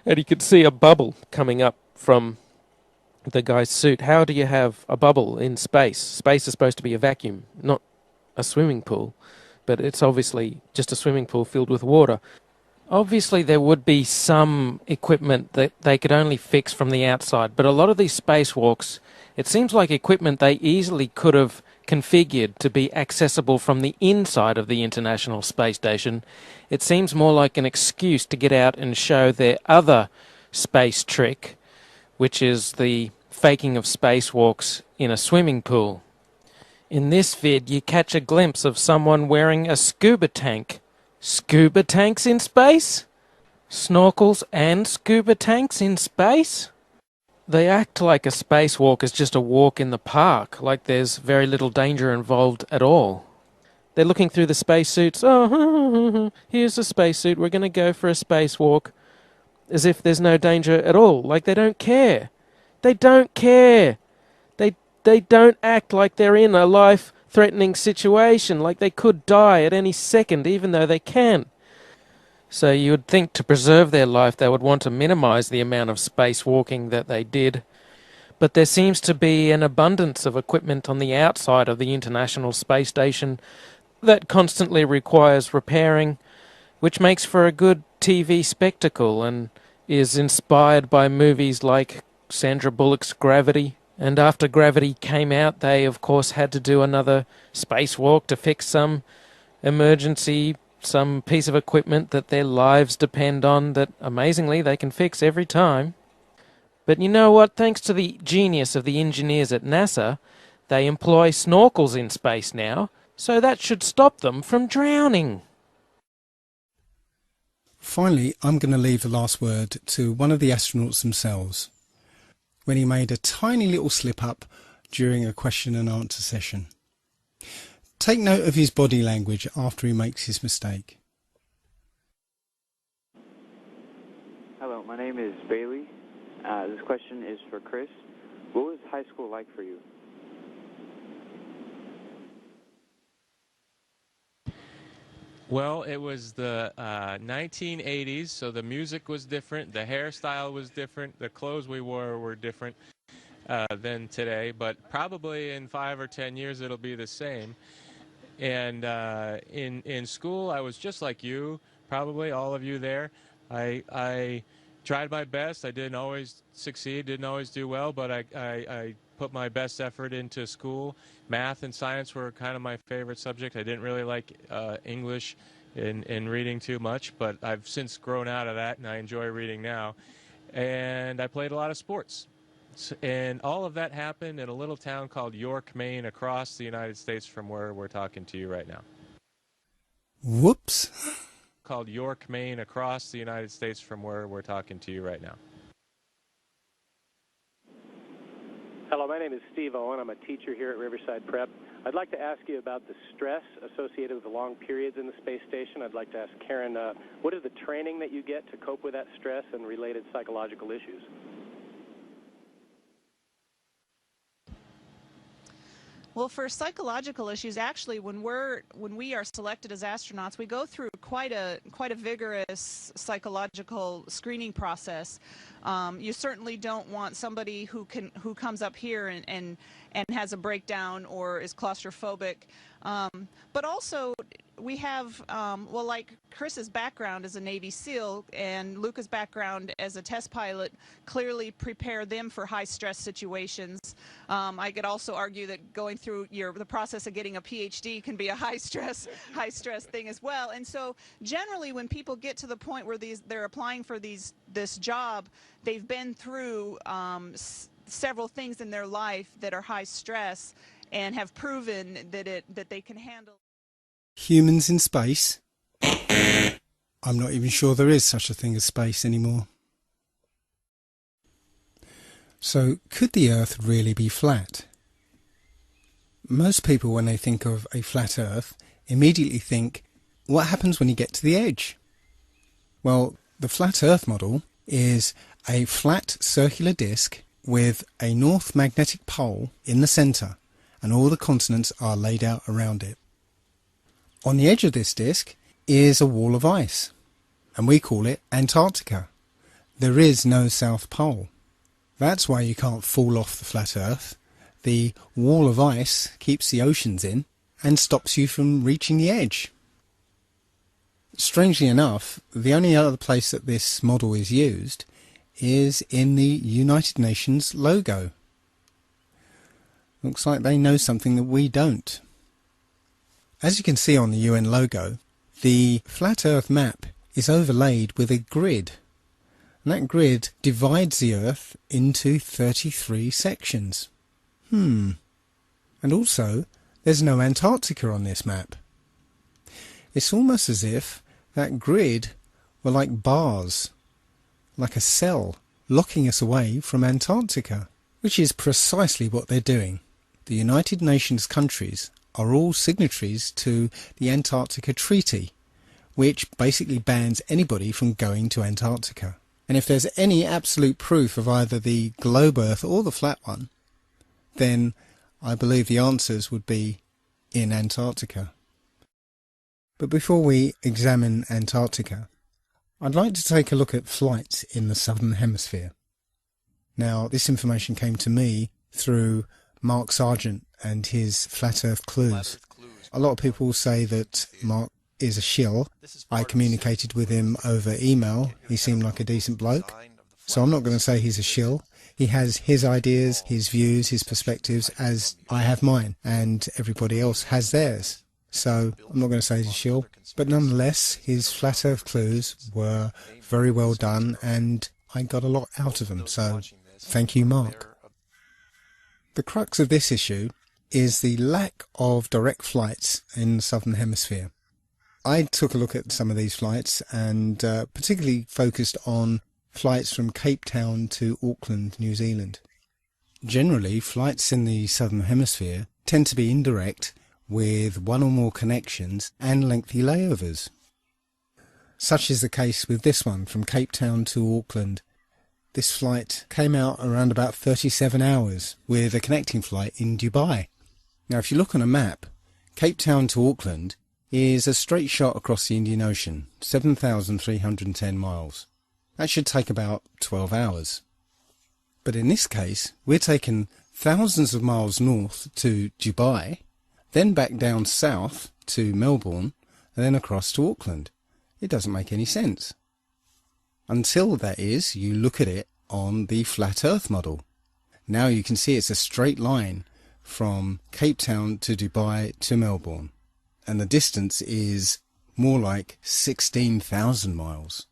and you can see a bubble coming up from the guy's suit. How do you have a bubble in space? Space is supposed to be a vacuum, not a swimming pool. But it's obviously just a swimming pool filled with water. Obviously, there would be some equipment that they could only fix from the outside, but a lot of these spacewalks It seems like equipment they easily could have configured to be accessible from the inside of the International Space Station. It seems more like an excuse to get out and show their other space trick, which is the faking of spacewalks in a swimming pool. In this vid, you catch a glimpse of someone wearing a scuba tank. Scuba tanks in space? Snorkels and scuba tanks in space? They act like a spacewalk is just a walk in the park, like there's very little danger involved at all. They're looking through the spacesuits. Oh, here's a spacesuit. We're going to go for a spacewalk. As if there's no danger at all. Like they don't care. They don't care. They don't act like they're in a life-threatening situation, like they could die at any second, even though they can. So you would think to preserve their life they would want to minimize the amount of spacewalking that they did. But there seems to be an abundance of equipment on the outside of the International Space Station that constantly requires repairing, which makes for a good TV spectacle and is inspired by movies like Sandra Bullock's Gravity. And after Gravity came out, they of course had to do another spacewalk to fix some emergency, some piece of equipment that their lives depend on that amazingly they can fix every time. But you know what? Thanks to the genius of the engineers at NASA, they employ snorkels in space now, so that should stop them from drowning. Finally, I'm going to leave the last word to one of the astronauts themselves, when he made a tiny little slip-up during a question and answer session. Take note of his body language after he makes his mistake. Hello, my name is Bailey. This question is for Chris. What was high school like for you? Well, it was the 1980s, so the music was different, the hairstyle was different, the clothes we wore were different than today, but probably in 5 or 10 years it'll be the same. And in school, I was just like you, probably all of you there. I tried my best. I didn't always succeed, didn't always do well, but I put my best effort into school. Math and science were kind of my favorite subject. I didn't really like English and reading too much, but I've since grown out of that, and I enjoy reading now. And I played a lot of sports. And all of that happened in a little town called York, Maine, across the United States from where we're talking to you right now. Whoops. Called York, Maine, across the United States from where we're talking to you right now. Hello, my name is Steve Owen. I'm a teacher here at Riverside Prep. I'd like to ask you about the stress associated with the long periods in the space station. I'd like to ask Karen, what is the training that you get to cope with that stress and related psychological issues? Well, for psychological issues, actually, when we are selected as astronauts, we go through quite a vigorous psychological screening process. You certainly don't want somebody who comes up here and has a breakdown or is claustrophobic. But also, we have, well, like Chris's background as a Navy SEAL and Luca's background as a test pilot clearly prepare them for high-stress situations. I could also argue that going through the process of getting a PhD can be a high-stress thing as well. And so, generally, when people get to the point where they're applying for this job, they've been through several things in their life that are high stress and have proven that they can handle. Humans in space? I'm not even sure there is such a thing as space anymore. So, could the Earth really be flat? Most people, when they think of a flat Earth, immediately think, what happens when you get to the edge? Well, the flat Earth model is a flat circular disk with a north magnetic pole in the centre, and all the continents are laid out around it. On the edge of this disk is a wall of ice, and we call it Antarctica. There is no South Pole. That's why you can't fall off the flat Earth. The wall of ice keeps the oceans in and stops you from reaching the edge. Strangely enough, the only other place that this model is used is in the United Nations logo. Looks like they know something that we don't. As you can see on the UN logo, the flat Earth map is overlaid with a grid. And that grid divides the Earth into 33 sections. And also, there's no Antarctica on this map. It's almost as if that grid were like bars, like a cell, locking us away from Antarctica, which is precisely what they're doing. The United Nations countries are all signatories to the Antarctica Treaty, which basically bans anybody from going to Antarctica. And if there's any absolute proof of either the globe Earth or the flat one, then I believe the answers would be in Antarctica. But before we examine Antarctica, I'd like to take a look at flights in the Southern Hemisphere. Now, this information came to me through Mark Sargent and his Flat Earth Clues. A lot of people say that Mark is a shill. I communicated with him over email. He seemed like a decent bloke. So I'm not going to say he's a shill. He has his ideas, his views, his perspectives, as I have mine, and everybody else has theirs. So I'm not going to say he's a shill. But nonetheless, his Flat Earth Clues were very well done, and I got a lot out of them. So thank you, Mark. The crux of this issue is the lack of direct flights in the Southern Hemisphere. I took a look at some of these flights and particularly focused on flights from Cape Town to Auckland, New Zealand. Generally, flights in the Southern Hemisphere tend to be indirect with one or more connections and lengthy layovers. Such is the case with this one from Cape Town to Auckland. This flight came out around about 37 hours with a connecting flight in Dubai. Now if you look on a map, Cape Town to Auckland is a straight shot across the Indian Ocean, 7,310 miles. That should take about 12 hours. But in this case, we're taking thousands of miles north to Dubai, then back down south to Melbourne, and then across to Auckland. It doesn't make any sense. Until, that is, you look at it on the Flat Earth model. Now you can see it's a straight line from Cape Town to Dubai to Melbourne. And the distance is more like 16,000 miles.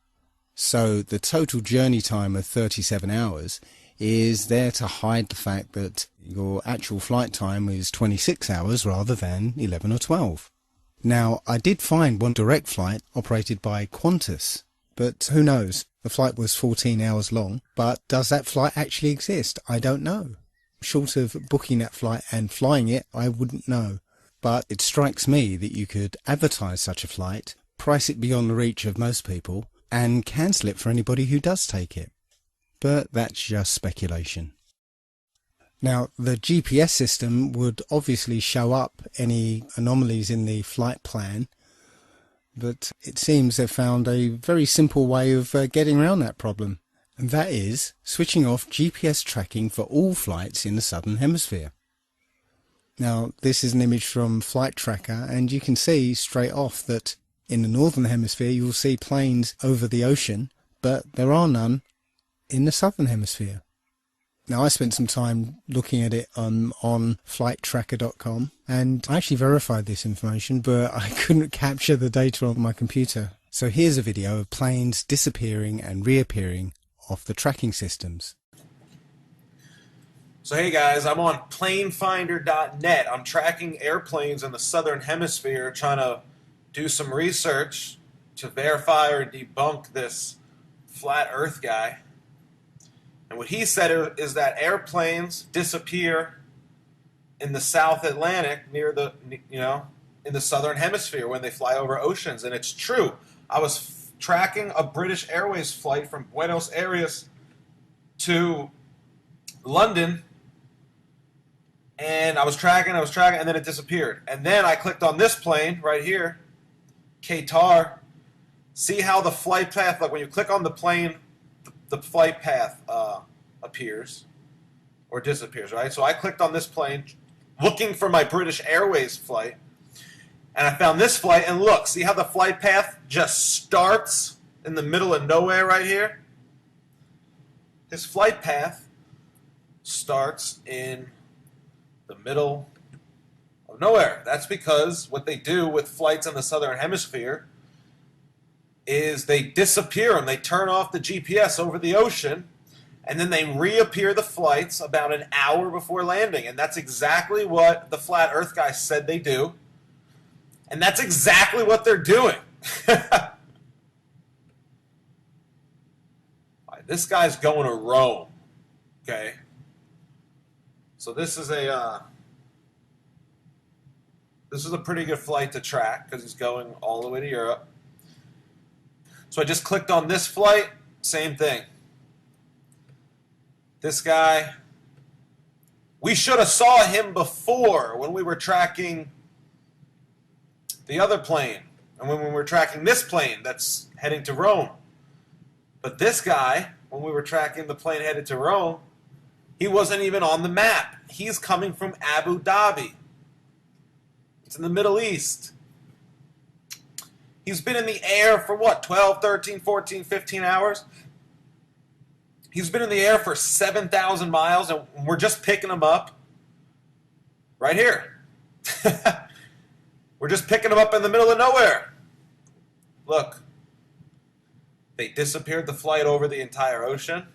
So the total journey time of 37 hours is there to hide the fact that your actual flight time is 26 hours rather than 11 or 12. Now, I did find one direct flight operated by Qantas, but who knows? The flight was 14 hours long, but does that flight actually exist? I don't know. Short of booking that flight and flying it, I wouldn't know. But it strikes me that you could advertise such a flight, price it beyond the reach of most people, and cancel it for anybody who does take it. But that's just speculation. Now, the GPS system would obviously show up any anomalies in the flight plan, but it seems they've found a very simple way of getting around that problem, and that is switching off GPS tracking for all flights in the Southern Hemisphere. Now, this is an image from Flight Tracker, and you can see straight off that in the Northern Hemisphere you'll see planes over the ocean, but there are none in the Southern Hemisphere. Now, I spent some time looking at it on flighttracker.com, and I actually verified this information, but I couldn't capture the data on my computer. So here's a video of planes disappearing and reappearing off the tracking systems. So hey guys, I'm on planefinder.net. I'm tracking airplanes in the Southern Hemisphere, trying to do some research to verify or debunk this flat Earth guy. And what he said is that airplanes disappear in the South Atlantic near the, in the Southern Hemisphere when they fly over oceans. And it's true. I was tracking a British Airways flight from Buenos Aires to London, and I was tracking, and then it disappeared. And then I clicked on this plane right here, Qatar. See how the flight path, like when you click on the plane, the flight path appears or disappears, right? So I clicked on this plane looking for my British Airways flight, and I found this flight, and look, see how the flight path just starts in the middle of nowhere right here? His flight path starts in the middle of nowhere. That's because what they do with flights in the southern hemisphere is they disappear them. They turn off the GPS over the ocean, and then they reappear the flights about an hour before landing. And that's exactly what the flat earth guys said they do. And that's exactly what they're doing. This guy's going to Rome, okay? So this is a pretty good flight to track because he's going all the way to Europe. So I just clicked on this flight, same thing. This guy, we should have saw him before when we were tracking the other plane and when we were tracking this plane that's heading to Rome. But this guy, when we were tracking the plane headed to Rome, he wasn't even on the map. He's coming from Abu Dhabi. It's in the Middle East. He's been in the air for what, 12, 13, 14, 15 hours? He's been in the air for 7,000 miles, and we're just picking him up right here. We're just picking him up in the middle of nowhere. Look. They disappeared the flight over the entire ocean,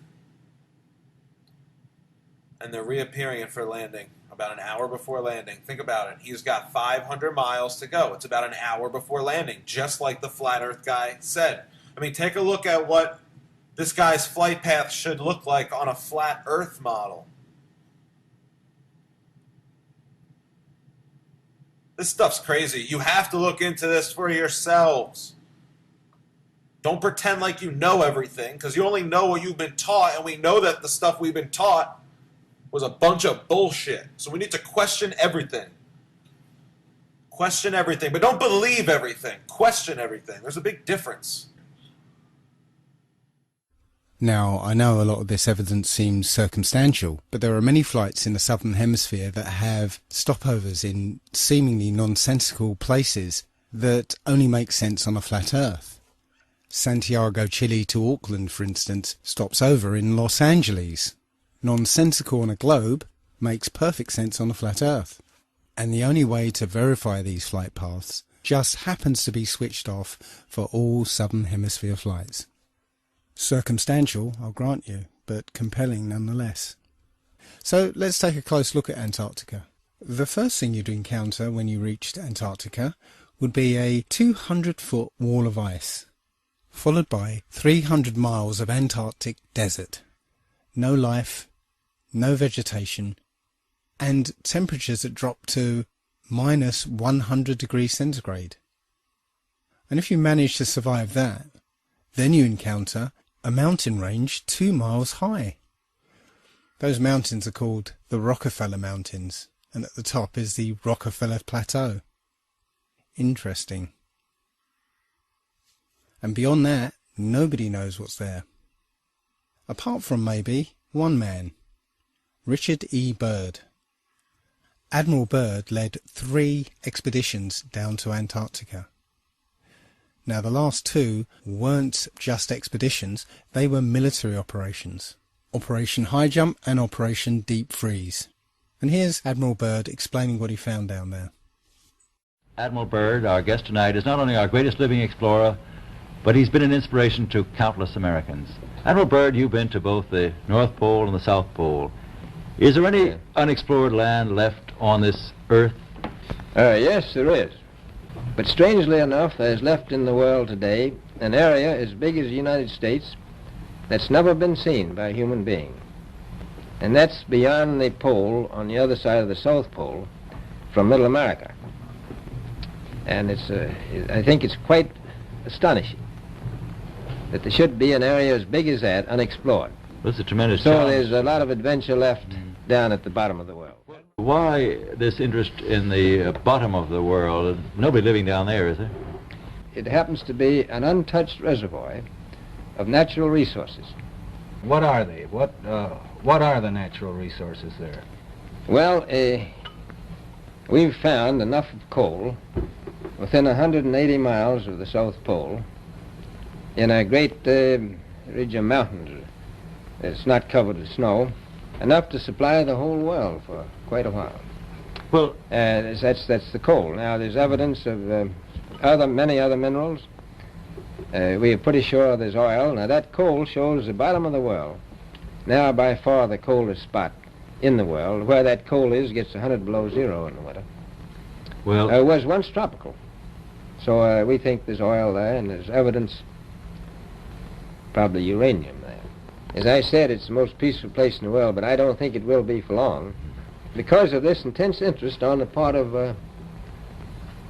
and they're reappearing it for landing about an hour before landing. Think about it. He's got 500 miles to go. It's about an hour before landing, just like the flat earth guy said. I mean, take a look at what this guy's flight path should look like on a flat earth model. This stuff's crazy. You have to look into this for yourselves. Don't pretend like you know everything, because you only know what you've been taught, and we know that the stuff we've been taught was a bunch of bullshit. So we need to question everything. Question everything, but don't believe everything. Question everything. There's a big difference. Now, I know a lot of this evidence seems circumstantial, but there are many flights in the southern hemisphere that have stopovers in seemingly nonsensical places that only make sense on a flat Earth. Santiago, Chile to Auckland, for instance, stops over in Los Angeles. Nonsensical on a globe makes perfect sense on a flat Earth. And the only way to verify these flight paths just happens to be switched off for all southern hemisphere flights. Circumstantial, I'll grant you, but compelling nonetheless. So let's take a close look at Antarctica. The first thing you'd encounter when you reached Antarctica would be a 200-foot wall of ice, followed by 300 miles of Antarctic desert. No life, no vegetation, and temperatures that drop to minus 100 degrees centigrade. And if you manage to survive that, then you encounter a mountain range 2 miles high. Those mountains are called the Rockefeller Mountains, and at the top is the Rockefeller Plateau. Interesting. And beyond that, nobody knows what's there. Apart from maybe one man, Richard E. Byrd. Admiral Byrd led 3 expeditions down to Antarctica. Now, the last 2 weren't just expeditions, they were military operations. Operation High Jump and Operation Deep Freeze. And here's Admiral Byrd explaining what he found down there. Admiral Byrd, our guest tonight, is not only our greatest living explorer, but he's been an inspiration to countless Americans. Admiral Byrd, you've been to both the North Pole and the South Pole. Is there any unexplored land left on this Earth? Yes, there is. But strangely enough, there's left in the world today an area as big as the United States that's never been seen by a human being. And that's beyond the pole on the other side of the South Pole from Middle America. And I think it's quite astonishing that there should be an area as big as that unexplored. That's a tremendous So challenge. there's a lot of adventure left down at the bottom of the world. Why this interest in the bottom of the world? Nobody living down there, is there? It happens to be an untouched reservoir of natural resources. What are they? What are the natural resources there? Well, we've found enough of coal within 180 miles of the South Pole in a great ridge of mountains. It's not covered with snow, enough to supply the whole world for quite a while. Well, that's the coal. Now, there's evidence of many other minerals. We are pretty sure there's oil. Now, that coal shows the bottom of the well. Now, by far the coldest spot in the world. Where that coal is gets 100 below zero in the winter. Well, it was once tropical. So we think there's oil there, and there's evidence, probably uranium there. As I said, it's the most peaceful place in the world, but I don't think it will be for long because of this intense interest on the part of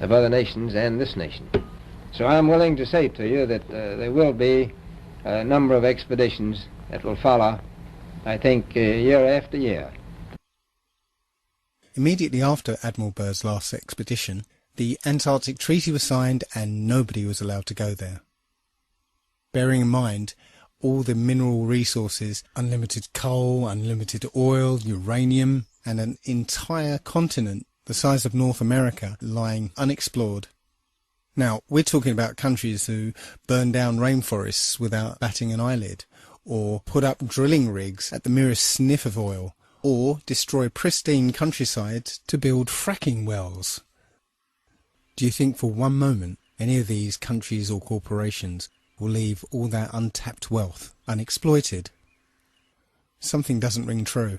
other nations and this nation. So I'm willing to say to you that there will be a number of expeditions that will follow, I think, year after year. Immediately after Admiral Byrd's last expedition, the Antarctic Treaty was signed and nobody was allowed to go there. Bearing in mind all the mineral resources, unlimited coal, unlimited oil, uranium, and an entire continent the size of North America lying unexplored. Now, we're talking about countries who burn down rainforests without batting an eyelid, or put up drilling rigs at the merest sniff of oil, or destroy pristine countryside to build fracking wells. Do you think for one moment any of these countries or corporations will leave all that untapped wealth unexploited? Something doesn't ring true.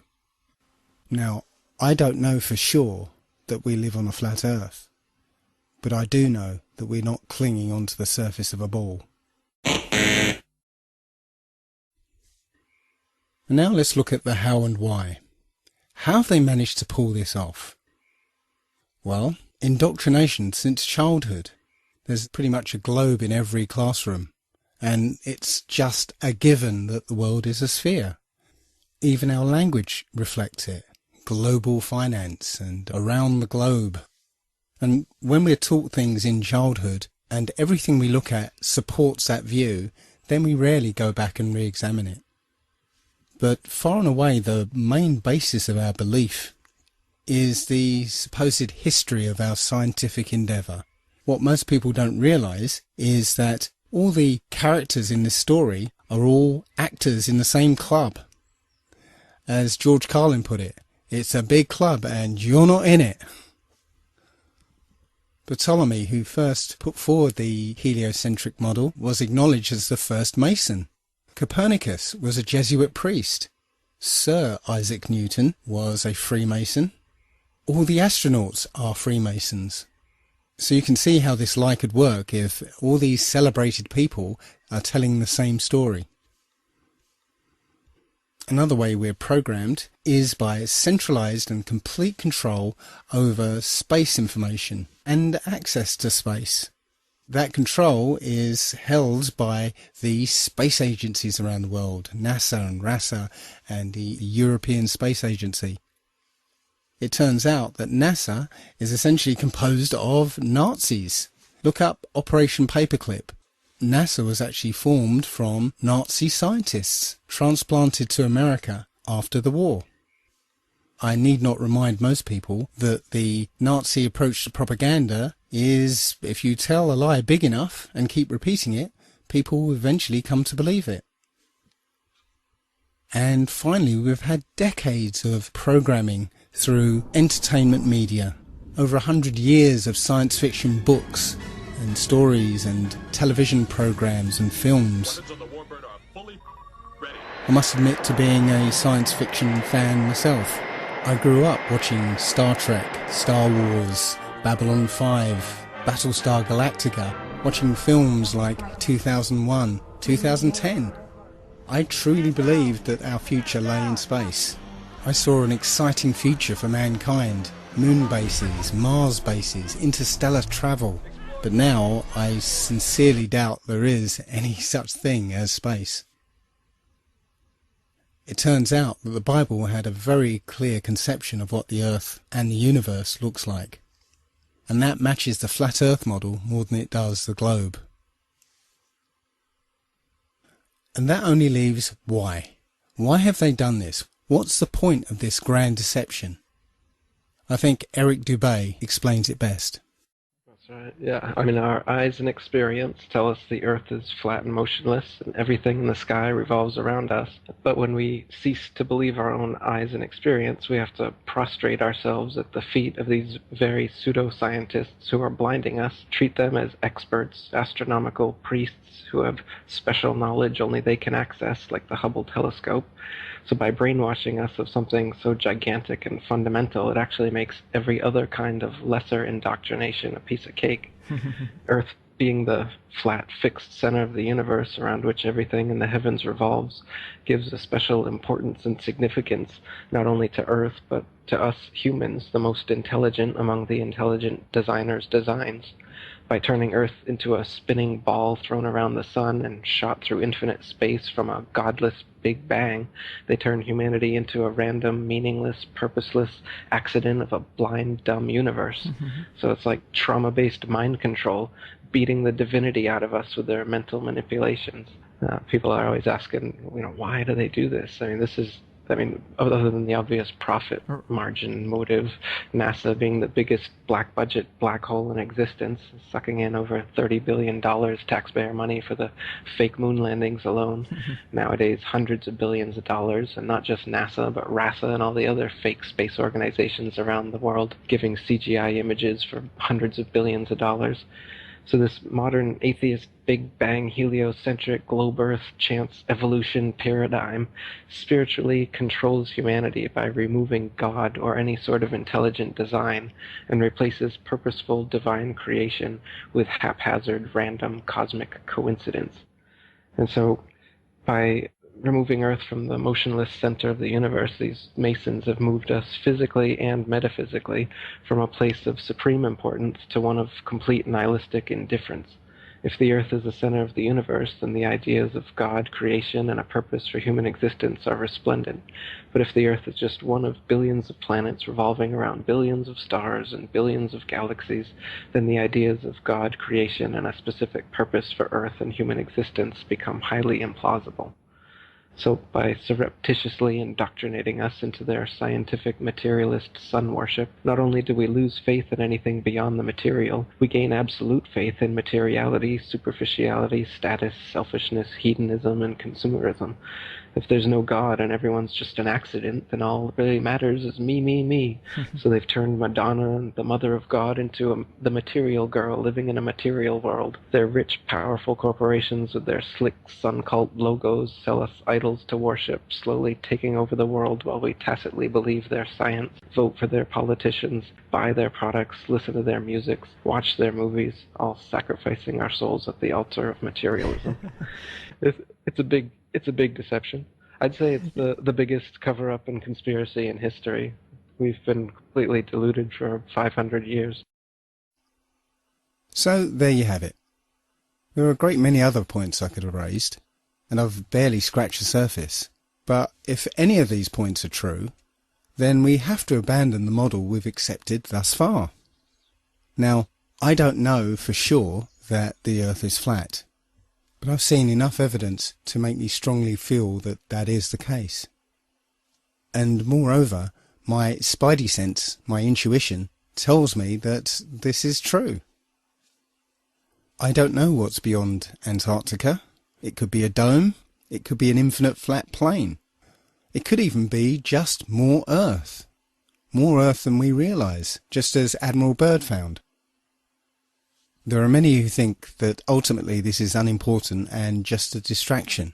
Now, I don't know for sure that we live on a flat earth, but I do know that we're not clinging onto the surface of a ball. And now let's look at the how and why. How have they managed to pull this off? Well, indoctrination since childhood. There's pretty much a globe in every classroom, and it's just a given that the world is a sphere. Even our language reflects it. Global finance and around the globe. And when we're taught things in childhood and everything we look at supports that view, then we rarely go back and re-examine it. But far and away the main basis of our belief is the supposed history of our scientific endeavour. What most people don't realise is that all the characters in this story are all actors in the same club. As George Carlin put it, it's a big club and you're not in it. Ptolemy, who first put forward the heliocentric model, was acknowledged as the first Mason. Copernicus was a Jesuit priest. Sir Isaac Newton was a Freemason. All the astronauts are Freemasons. So you can see how this lie could work if all these celebrated people are telling the same story. Another way we're programmed is by centralized and complete control over space information and access to space. That control is held by the space agencies around the world, NASA and RASA and the European Space Agency. It turns out that NASA is essentially composed of Nazis. Look up Operation Paperclip. NASA was actually formed from Nazi scientists transplanted to America after the war. I need not remind most people that the Nazi approach to propaganda is if you tell a lie big enough and keep repeating it, people will eventually come to believe it. And finally, we've had decades of programming through entertainment media, over 100 years of science fiction books and stories and television programs and films. I must admit to being a science fiction fan myself. I grew up watching Star Trek, Star Wars, Babylon 5, Battlestar Galactica, watching films like 2001, 2010. I truly believed that our future lay in space. I saw an exciting future for mankind, moon bases, Mars bases, interstellar travel. But now I sincerely doubt there is any such thing as space. It turns out that the Bible had a very clear conception of what the Earth and the universe looks like. And that matches the flat Earth model more than it does the globe. And that only leaves why. Why have they done this? What's the point of this grand deception? I think Eric Dubay explains it best. Right. Yeah, I mean, our eyes and experience tell us the Earth is flat and motionless, and everything in the sky revolves around us. But when we cease to believe our own eyes and experience, we have to prostrate ourselves at the feet of these very pseudoscientists who are blinding us, treat them as experts, astronomical priests who have special knowledge only they can access, like the Hubble telescope. So by brainwashing us of something so gigantic and fundamental, it actually makes every other kind of lesser indoctrination a piece of cake. Earth being the flat, fixed center of the universe around which everything in the heavens revolves gives a special importance and significance not only to Earth, but to us humans, the most intelligent among the intelligent designers' designs. By turning Earth into a spinning ball thrown around the sun and shot through infinite space from a godless Big Bang, they turn humanity into a random, meaningless, purposeless accident of a blind, dumb universe. So it's like trauma-based mind control, beating the divinity out of us with their mental manipulations. People are always asking, why do they do this? Other than the obvious profit margin motive, NASA being the biggest black budget black hole in existence, sucking in over $30 billion taxpayer money for the fake moon landings alone. Nowadays, hundreds of billions of dollars, and not just NASA, but RASA and all the other fake space organizations around the world giving CGI images for hundreds of billions of dollars. So this modern atheist Big Bang heliocentric globe Earth chance evolution paradigm spiritually controls humanity by removing God or any sort of intelligent design and replaces purposeful divine creation with haphazard random cosmic coincidence. And so by removing Earth from the motionless center of the universe, these Masons have moved us physically and metaphysically from a place of supreme importance to one of complete nihilistic indifference. If the Earth is the center of the universe, then the ideas of God, creation, and a purpose for human existence are resplendent. But if the Earth is just one of billions of planets revolving around billions of stars and billions of galaxies, then the ideas of God, creation, and a specific purpose for Earth and human existence become highly implausible. So by surreptitiously indoctrinating us into their scientific materialist sun worship, not only do we lose faith in anything beyond the material, we gain absolute faith in materiality, superficiality, status, selfishness, hedonism, and consumerism. If there's no God and everyone's just an accident, then all that really matters is me, me, me. So they've turned Madonna and the Mother of God into the material girl living in a material world. Their rich, powerful corporations with their slick sun cult logos sell us idols to worship, slowly taking over the world while we tacitly believe their science, vote for their politicians, buy their products, listen to their music, watch their movies, all sacrificing our souls at the altar of materialism. It's a big deception. I'd say it's the biggest cover-up and conspiracy in history. We've been completely deluded for 500 years. So there you have it. There are a great many other points I could have raised, and I've barely scratched the surface. But if any of these points are true, then we have to abandon the model we've accepted thus far. Now, I don't know for sure that the Earth is flat, but I've seen enough evidence to make me strongly feel that that is the case. And moreover, my spidey sense, my intuition, tells me that this is true. I don't know what's beyond Antarctica. It could be a dome. It could be an infinite flat plane. It could even be just more Earth. More Earth than we realise, just as Admiral Byrd found. There are many who think that ultimately this is unimportant and just a distraction.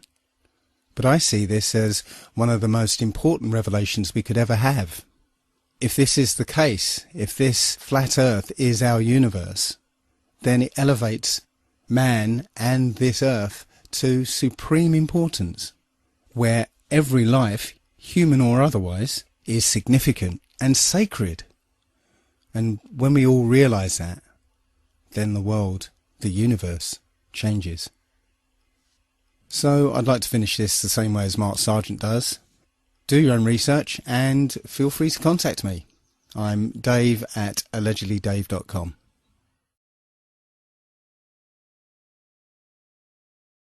But I see this as one of the most important revelations we could ever have. If this is the case, if this flat Earth is our universe, then it elevates man and this Earth to supreme importance, where every life, human or otherwise, is significant and sacred. And when we all realise that, then the world, the universe, changes. So I'd like to finish this the same way as Mark Sargent does. Do your own research and feel free to contact me. I'm Dave at allegedlydave.com.